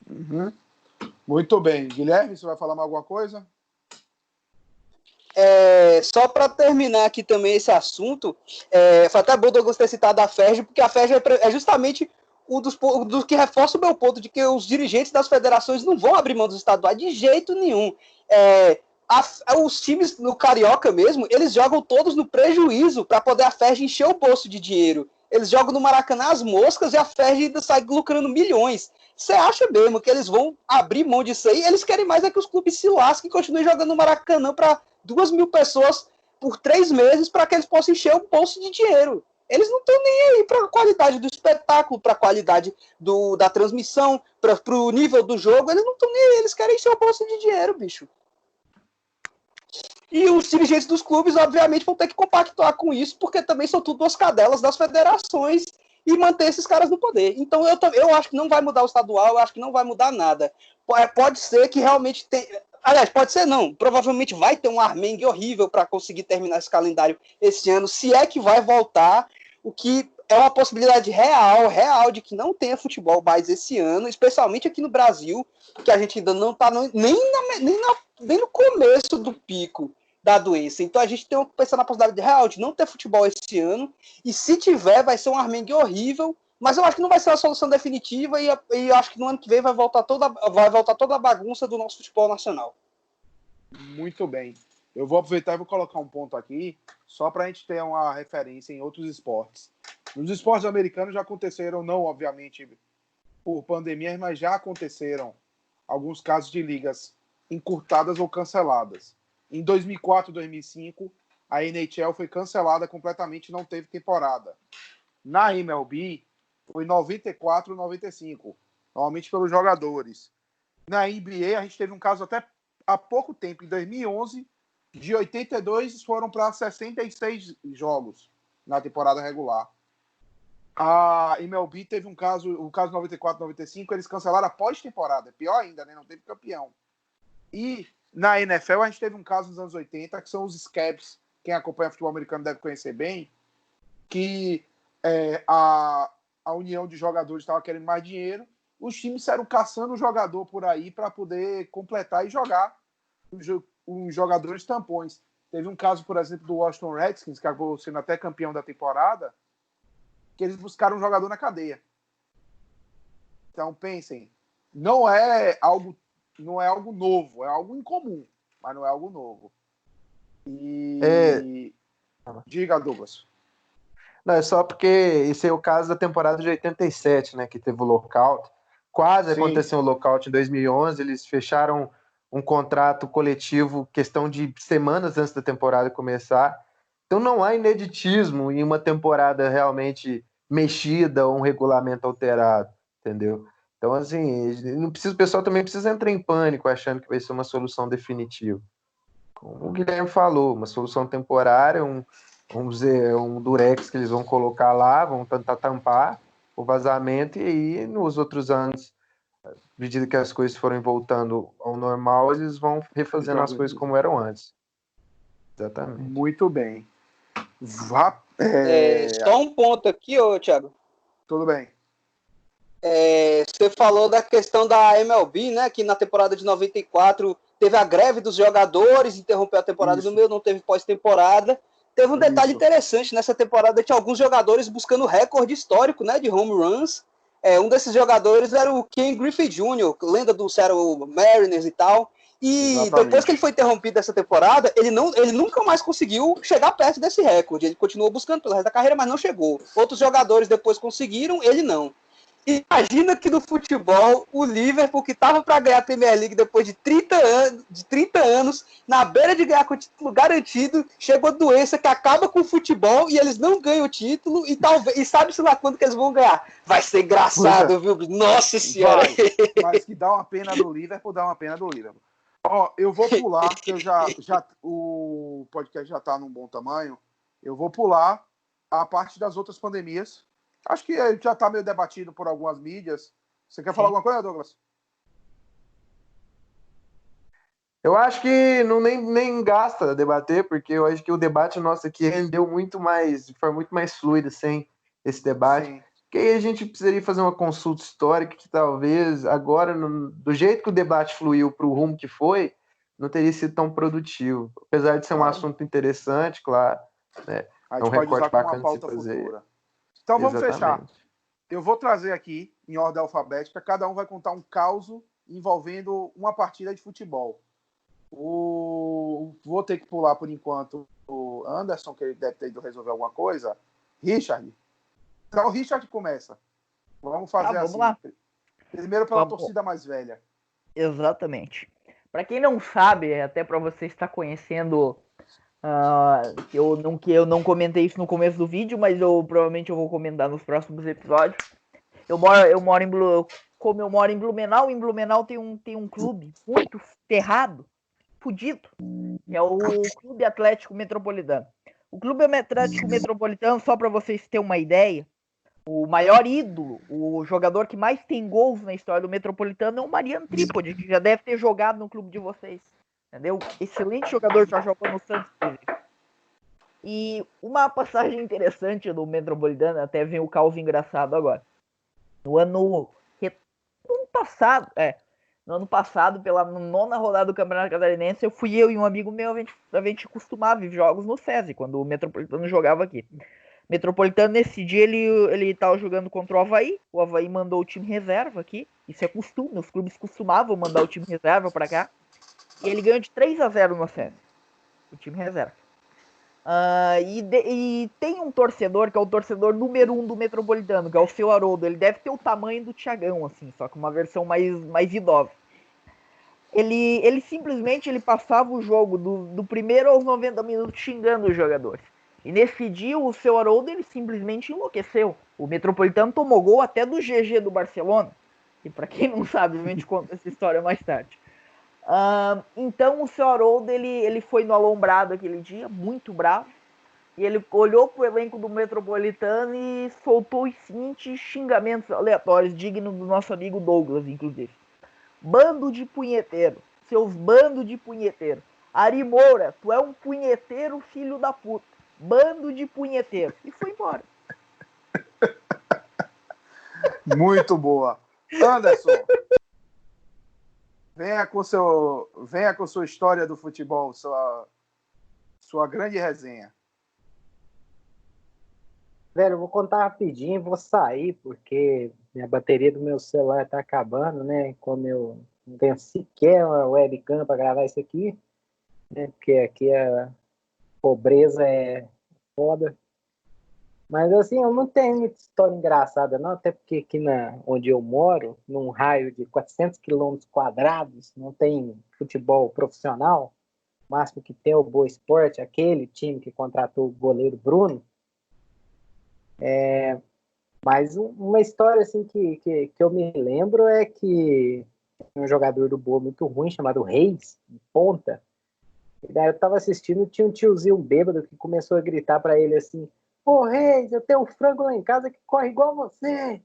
Uhum. Muito bem. Guilherme, você vai falar mais alguma coisa? Só para terminar aqui também esse assunto, foi até bom Douglas ter citado a Ferg, porque a Ferg é justamente um dos que reforça o meu ponto de que os dirigentes das federações não vão abrir mão dos estaduais de jeito nenhum. Os times no Carioca mesmo, eles jogam todos no prejuízo para poder a Ferg encher o bolso de dinheiro. Eles jogam no Maracanã as moscas e a Ferg ainda sai lucrando milhões. Você acha mesmo que eles vão abrir mão disso aí? Eles querem mais que os clubes se lasquem e continuem jogando no Maracanã para 2.000 pessoas por 3 meses para que eles possam encher o bolso de dinheiro. Eles não estão nem aí para a qualidade do espetáculo, para a qualidade da transmissão, para o nível do jogo. Eles não estão nem aí, eles querem encher o bolso de dinheiro, bicho. E os dirigentes dos clubes, obviamente, vão ter que compactuar com isso, porque também são tudo as cadelas das federações e manter esses caras no poder. Então, eu acho que não vai mudar o estadual, eu acho que não vai mudar nada. Pode ser que realmente tenha... Aliás, pode ser não. Provavelmente vai ter um armengue horrível para conseguir terminar esse calendário esse ano, se é que vai voltar, o que é uma possibilidade real de que não tenha futebol mais esse ano, especialmente aqui no Brasil, que a gente ainda não está nem no começo do pico da doença. Então a gente tem que pensar na possibilidade real de não ter futebol esse ano, e se tiver, vai ser um armengue horrível, mas eu acho que não vai ser a solução definitiva, e eu acho que no ano que vem vai voltar toda a bagunça do nosso futebol nacional. Muito bem. Eu vou aproveitar e vou colocar um ponto aqui, só para a gente ter uma referência em outros esportes. Nos esportes americanos já aconteceram, não obviamente por pandemia, mas já aconteceram alguns casos de ligas encurtadas ou canceladas. Em 2004 e 2005, a NHL foi cancelada completamente, não teve temporada. Na MLB, foi 94, 95, normalmente pelos jogadores. Na NBA, a gente teve um caso até há pouco tempo, em 2011, de 82 foram para 66 jogos na temporada regular. A MLB teve um caso, o caso 94, 95, eles cancelaram após temporada. Pior ainda, né? Não teve campeão. E na NFL, a gente teve um caso nos anos 80, que são os Scabs. Quem acompanha futebol americano deve conhecer bem, que a união de jogadores estava querendo mais dinheiro. Os times saíram caçando o jogador por aí para poder completar e jogar os jogadores tampões. Teve um caso, por exemplo, do Washington Redskins, que acabou sendo até campeão da temporada, que eles buscaram um jogador na cadeia. Então, pensem, não é algo novo, é algo incomum, mas não é algo novo. E... Diga, Douglas. Não, é só porque esse é o caso da temporada de 87, né, que teve o lockout. Quase aconteceu o lockout em 2011, eles fecharam um contrato coletivo questão de semanas antes da temporada começar. Então não há ineditismo em uma temporada realmente mexida ou um regulamento alterado, entendeu? Então, assim, o pessoal também precisa entrar em pânico achando que vai ser uma solução definitiva. Como o Guilherme falou, uma solução temporária, vamos dizer, um durex que eles vão colocar lá, vão tentar tampar o vazamento, e aí nos outros anos, à medida que as coisas forem voltando ao normal, eles vão refazendo as coisas como eram antes. Exatamente. Muito bem. Só um ponto aqui, Thiago. Tudo bem. Você falou da questão da MLB, né? Que na temporada de 94 teve a greve dos jogadores, interrompeu a temporada no meio, não teve pós-temporada. Teve um detalhe interessante nessa temporada, tinha alguns jogadores buscando recorde histórico, né? De home runs. Um desses jogadores era o Ken Griffey Jr., lenda do Seattle Mariners e tal. E exatamente. Depois que ele foi interrompido essa temporada, ele nunca mais conseguiu chegar perto desse recorde. Ele continuou buscando pelo resto da carreira, mas não chegou. Outros jogadores depois conseguiram, ele não. Imagina que no futebol, o Liverpool, que estava para ganhar a Premier League depois de 30 anos, na beira de ganhar com o título garantido, chegou a doença que acaba com o futebol e eles não ganham o título e sabe-se lá quando que eles vão ganhar. Vai ser engraçado, viu? Nossa Senhora! Mas que dá uma pena do Liverpool, dá uma pena do Liverpool. Ó, eu vou pular, porque o podcast já está num bom tamanho. Eu vou pular a parte das outras pandemias. Acho que já está meio debatido por algumas mídias. Você quer falar alguma coisa, Douglas? Eu acho que nem gasta debater, porque eu acho que o debate nosso aqui rendeu muito mais, foi muito mais fluido sem esse debate. Sim. Porque aí a gente precisaria fazer uma consulta histórica que talvez agora, do jeito que o debate fluiu para o rumo que foi, não teria sido tão produtivo. Apesar de ser um assunto interessante, claro. Né? A gente pode usar como uma pauta futura. Então vamos fechar. Eu vou trazer aqui, em ordem alfabética, cada um vai contar um caos envolvendo uma partida de futebol. Vou ter que pular, por enquanto, o Anderson, que ele deve ter ido resolver alguma coisa. Richard. Então o Richard começa. Vamos fazer vamos lá. Primeiro pela torcida mais velha. Exatamente. Para quem não sabe, até para você estar conhecendo... que eu não comentei isso no começo do vídeo, mas provavelmente eu vou comentar nos próximos episódios. Como eu moro em Blumenau tem um clube muito ferrado, fudido, que é o Clube Atlético Metropolitano. O Clube Atlético Metropolitano, só para vocês terem uma ideia, o maior ídolo, o jogador que mais tem gols na história do Metropolitano é o Mariano Trípode, que já deve ter jogado no clube de vocês. Entendeu? Excelente jogador, já jogou no Santos. E uma passagem interessante do Metropolitano, até vem o caos engraçado agora. No ano passado, pela 9ª rodada do Campeonato Catarinense, eu e um amigo meu, a gente costumava ver jogos no SESI, quando o Metropolitano jogava aqui. Metropolitano, nesse dia, ele estava jogando contra o Avaí mandou o time reserva aqui, isso é costume, os clubes costumavam mandar o time reserva para cá. E ele ganhou de 3-0 no SESI, o time reserva. E tem um torcedor, que é o torcedor número 1 do Metropolitano, que é o seu Haroldo. Ele deve ter o tamanho do Thiagão, assim, só que uma versão mais idosa. ele simplesmente passava o jogo do primeiro aos 90 minutos xingando os jogadores. E nesse dia o seu Haroldo ele simplesmente enlouqueceu. O Metropolitano tomou gol até do GG do Barcelona. E para quem não sabe, a gente conta essa história mais tarde. Então o seu Haroldo ele foi no alombrado aquele dia, muito bravo. E ele olhou pro elenco do Metropolitano e soltou os seguintes xingamentos aleatórios, dignos do nosso amigo Douglas, inclusive. Bando de punheteiro. Seus bando de punheteiro. Ari Moura, tu é um punheteiro filho da puta. Bando de punheteiro. E foi embora. Muito boa. Anderson, venha com sua história do futebol, sua grande resenha. Velho, eu vou contar rapidinho e vou sair, porque a bateria do meu celular tá acabando, né? Como eu não tenho sequer uma webcam para gravar isso aqui, né? Porque aqui a pobreza é foda. Mas assim, eu não tenho muita história engraçada, não, até porque aqui onde eu moro, num raio de 400 quilômetros quadrados, não tem futebol profissional. O máximo que tem é o Boa Esporte, aquele time que contratou o goleiro Bruno. Mas uma história assim que eu me lembro é que um jogador do Boa muito ruim, chamado Reis, de ponta. E daí eu tava assistindo, tinha um tiozinho bêbado que começou a gritar para ele assim: "Ô Reis, eu tenho um frango lá em casa que corre igual você."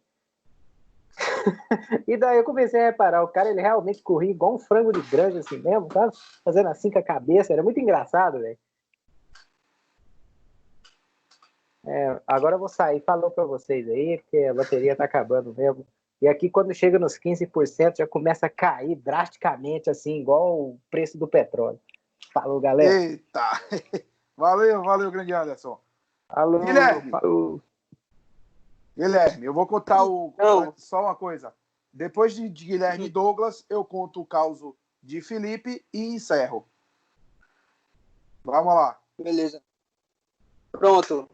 E daí eu comecei a reparar, o cara ele realmente corria igual um frango de granja assim mesmo, sabe? Fazendo assim com a cabeça, era muito engraçado, velho. Agora eu vou sair, falou para vocês aí, porque a bateria tá acabando mesmo. E aqui quando chega nos 15% já começa a cair drasticamente, assim, igual o preço do petróleo. Falou, galera. Eita! Valeu, grande Anderson. Alô, Guilherme. falou. Guilherme, eu vou contar Não. só uma coisa. Depois de Guilherme e Douglas, eu conto o caos de Felipe e encerro. Vamos lá. Beleza. Pronto.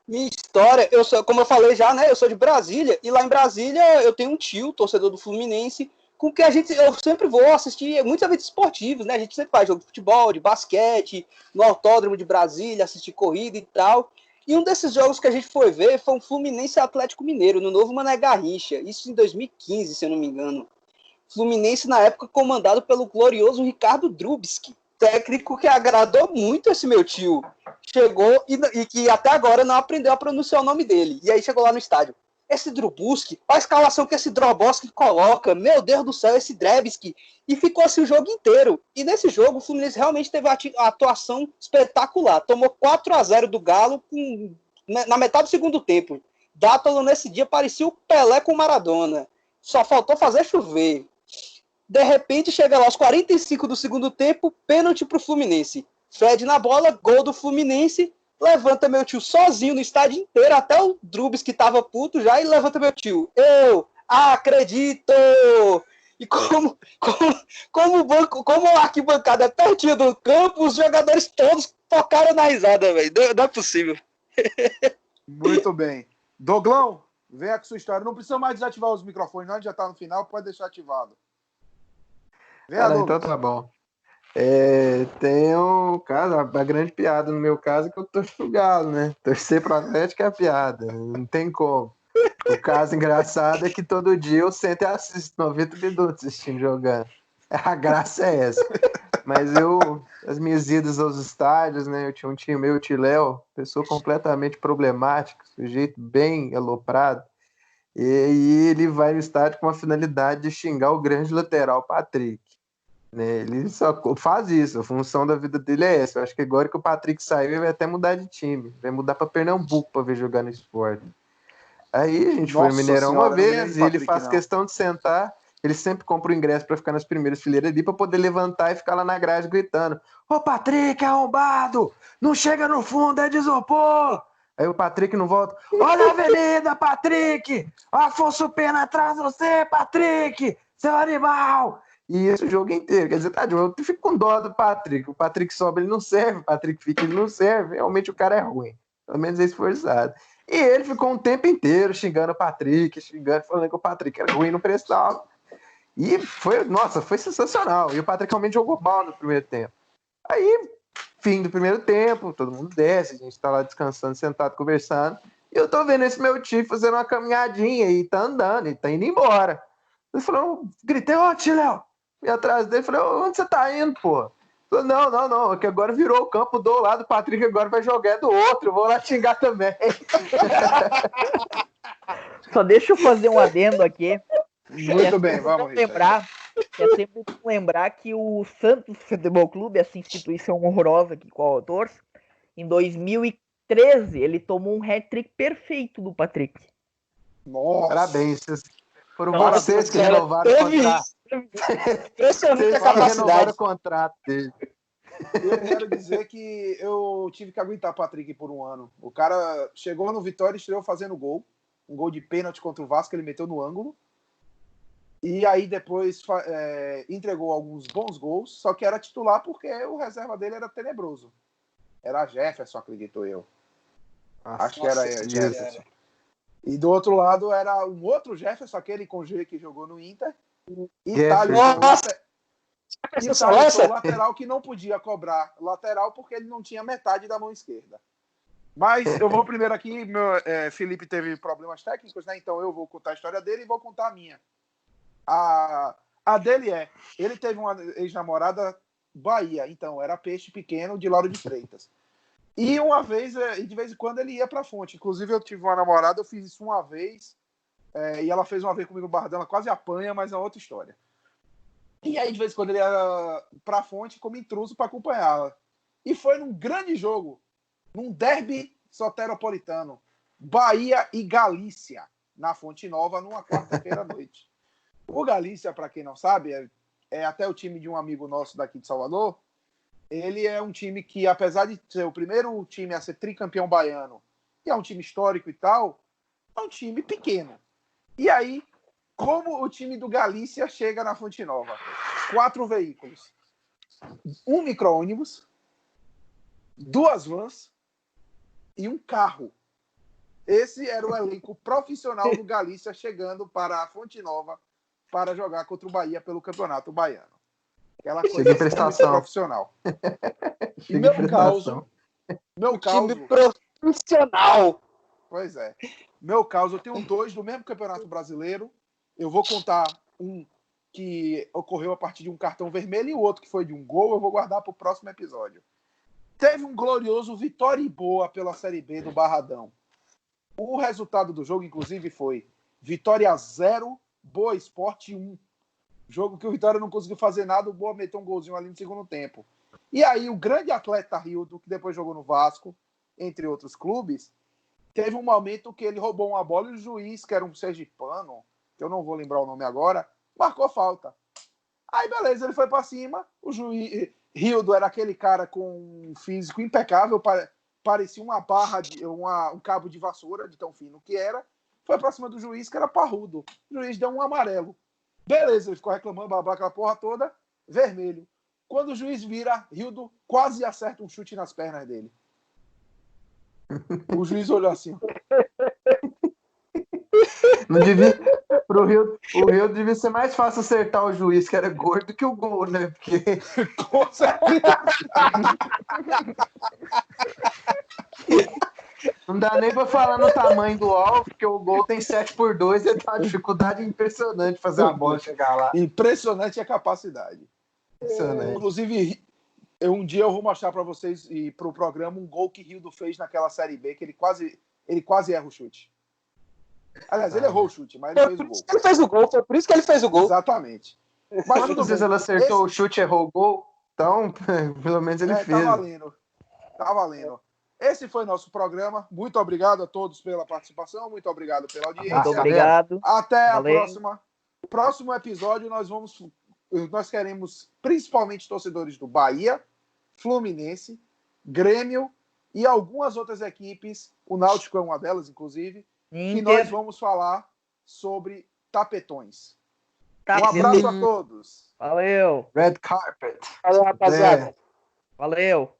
Minha história, como eu falei já, né? Eu sou de Brasília, e lá em Brasília eu tenho um tio, torcedor do Fluminense, com que eu sempre vou assistir muitos eventos esportivos, né? A gente sempre faz jogo de futebol, de basquete, no Autódromo de Brasília, assistir corrida e tal. E um desses jogos que a gente foi ver foi um Fluminense Atlético Mineiro, no novo Mané Garrincha, isso em 2015, se eu não me engano. Fluminense, na época, comandado pelo glorioso Ricardo Drubski, técnico que agradou muito esse meu tio. Chegou e que até agora não aprendeu a pronunciar o nome dele. E aí chegou lá no estádio. Esse Drubski, olha a escalação que esse Droboski coloca. Meu Deus do céu, esse Drebski. E ficou assim o jogo inteiro. E nesse jogo, o Fluminense realmente teve a atuação espetacular. Tomou 4-0 do Galo na metade do segundo tempo. Dátolo nesse dia parecia o Pelé com o Maradona. Só faltou fazer chover. De repente, chega lá aos 45 do segundo tempo, pênalti pro Fluminense. Fred na bola, gol do Fluminense, levanta meu tio sozinho no estádio inteiro, até o Drubs que tava puto já, e levanta meu tio. Eu acredito! E como a arquibancada é pertinho do campo, os jogadores todos tocaram na risada, velho. Não é possível. Muito bem. Doglão, venha com sua história. Não precisa mais desativar os microfones, não, já tá no final, pode deixar ativado. Então tá bom. Tem um caso, a grande piada no meu caso é que eu torço pro Galo, né? Torcer pro Atlético é piada, não tem como. O caso engraçado é que todo dia eu sento e assisto 90 minutos assistindo jogando. A graça é essa. Mas as minhas idas aos estádios, né? Eu tinha um tio meu, o tio Léo, pessoa completamente problemática, sujeito bem aloprado. E ele vai no estádio com a finalidade de xingar o grande lateral Patrick. Né? Ele só faz isso, a função da vida dele é essa. Eu acho que agora que o Patrick saiu, ele vai até mudar de time, vai mudar para Pernambuco para ver jogar no Esporte. Aí a gente foi no Mineirão uma vez e ele faz questão de sentar. Ele sempre compra o ingresso para ficar nas primeiras fileiras ali para poder levantar e ficar lá na grade gritando: "Ô Patrick, arrombado! Não chega no fundo, é de isopor!" Aí o Patrick não volta: "Olha a avenida, Patrick! Afonso Pena atrás de você, Patrick! Seu animal!" E isso o jogo inteiro. Quer dizer, tadinho, eu fico com dó do Patrick. O Patrick sobe, ele não serve. O Patrick fica, ele não serve. Realmente o cara é ruim. Pelo menos é esforçado. E ele ficou um tempo inteiro xingando o Patrick, falando que o Patrick era ruim, não prestava. E foi sensacional. E o Patrick realmente jogou mal no primeiro tempo. Aí, fim do primeiro tempo, todo mundo desce, a gente tá lá descansando, sentado, conversando. E eu tô vendo esse meu tio fazendo uma caminhadinha e tá andando, e tá indo embora. Ele falou, gritei, ô tio Léo. E atrás dele, falei, onde você tá indo, pô? Ele falou, não, que agora virou o campo do lado, o Patrick agora vai jogar do outro, eu vou lá xingar também. Só deixa eu fazer um adendo aqui. Muito bem, vamos, Richard. É sempre bom lembrar que o Santos Futebol Clube, essa instituição horrorosa que qual eu torço, em 2013 ele tomou um hat-trick perfeito do Patrick. Nossa. Parabéns, foram Nossa, vocês que cara, renovaram o contrato. Impressionante a Vocês renovaram capacidade. o contrato dele. Eu quero dizer que eu tive que aguentar o Patrick por um ano. O cara chegou no Vitória e estreou fazendo gol. Um gol de pênalti contra o Vasco, ele meteu no ângulo. E aí depois entregou alguns bons gols, só que era titular porque o reserva dele era tenebroso. Era Jefferson, acredito eu. Acho que era Jefferson. E do outro lado era um outro Jefferson, aquele com G que jogou no Inter. E Thales, o lateral que não podia cobrar lateral porque ele não tinha metade da mão esquerda. Mas eu vou primeiro aqui, Felipe teve problemas técnicos, né? Então eu vou contar a história dele e vou contar a minha. A dele ele teve uma ex-namorada Bahia, então era peixe pequeno de Lauro de Freitas. E uma vez, de vez em quando ele ia pra fonte. Inclusive eu tive uma namorada, eu fiz isso uma vez, e ela fez uma vez comigo no Bardão, ela quase apanha, mas é outra história. E aí de vez em quando ele ia pra fonte como intruso para acompanhá-la. E foi num grande jogo, num derby soteropolitano, Bahia e Galícia, na Fonte Nova, numa quarta-feira à noite. O Galícia, para quem não sabe, é até o time de um amigo nosso daqui de Salvador. Ele é um time que, apesar de ser o primeiro time a ser tricampeão baiano, e é um time histórico e tal, é um time pequeno. E aí, como o time do Galícia chega na Fonte Nova? 4 veículos. Um micro-ônibus, 2 vans e um carro. Esse era o elenco profissional do Galícia chegando para a Fonte Nova para jogar contra o Bahia pelo Campeonato Baiano. Aquela coisa Chega prestação. Profissional. Chega Meu Time caso, profissional. pois é. Meu caso, eu tenho 2 do mesmo Campeonato Brasileiro. Eu vou contar um que ocorreu a partir de um cartão vermelho e o outro que foi de um gol. Eu vou guardar para o próximo episódio. Teve um glorioso Vitória e Boa pela Série B do Barradão. O resultado do jogo, inclusive, foi Vitória 0, Boa Esporte 1. Jogo que o Vitória não conseguiu fazer nada, o Boa meteu um golzinho ali no segundo tempo. E aí o grande atleta Rildo, que depois jogou no Vasco, entre outros clubes, teve um momento que ele roubou uma bola e o juiz, que era um sergipano, que eu não vou lembrar o nome agora, marcou falta. Aí beleza, ele foi pra cima, o juiz... Rildo era aquele cara com um físico impecável, parecia uma barra, um cabo de vassoura, de tão fino que era. Foi pra cima do juiz, que era parrudo. O juiz deu um amarelo. Beleza, ele ficou reclamando, blá, aquela porra toda, vermelho. Quando o juiz vira, Rildo quase acerta um chute nas pernas dele. O juiz olhou assim. Não devia, o Rio devia ser mais fácil acertar o juiz, que era gordo, que o gol, né? Porque... Com certeza. Não dá nem pra falar no tamanho do alvo, porque o gol tem 7x2 e tá uma dificuldade impressionante fazer a bola chegar lá. Impressionante a capacidade. Impressionante. Inclusive, um dia eu vou mostrar para vocês e para o programa um gol que Rildo fez naquela Série B, que ele quase erra o chute. Aliás, ele errou o chute, mas ele fez o gol. Ele fez o gol, foi por isso que ele fez o gol. Exatamente. Mas Quantas vezes ele acertou o chute e errou o gol? Então, pelo menos ele fez. Tá valendo. Esse foi nosso programa. Muito obrigado a todos pela participação. Muito obrigado pela audiência. Muito obrigado. Até Valeu. a próxima. Próximo episódio, nós queremos, principalmente torcedores do Bahia, Fluminense, Grêmio e algumas outras equipes. O Náutico é uma delas, inclusive. Inter. E nós vamos falar sobre tapetões. Um abraço a todos. Valeu. Red Carpet. Valeu, rapaziada. Valeu.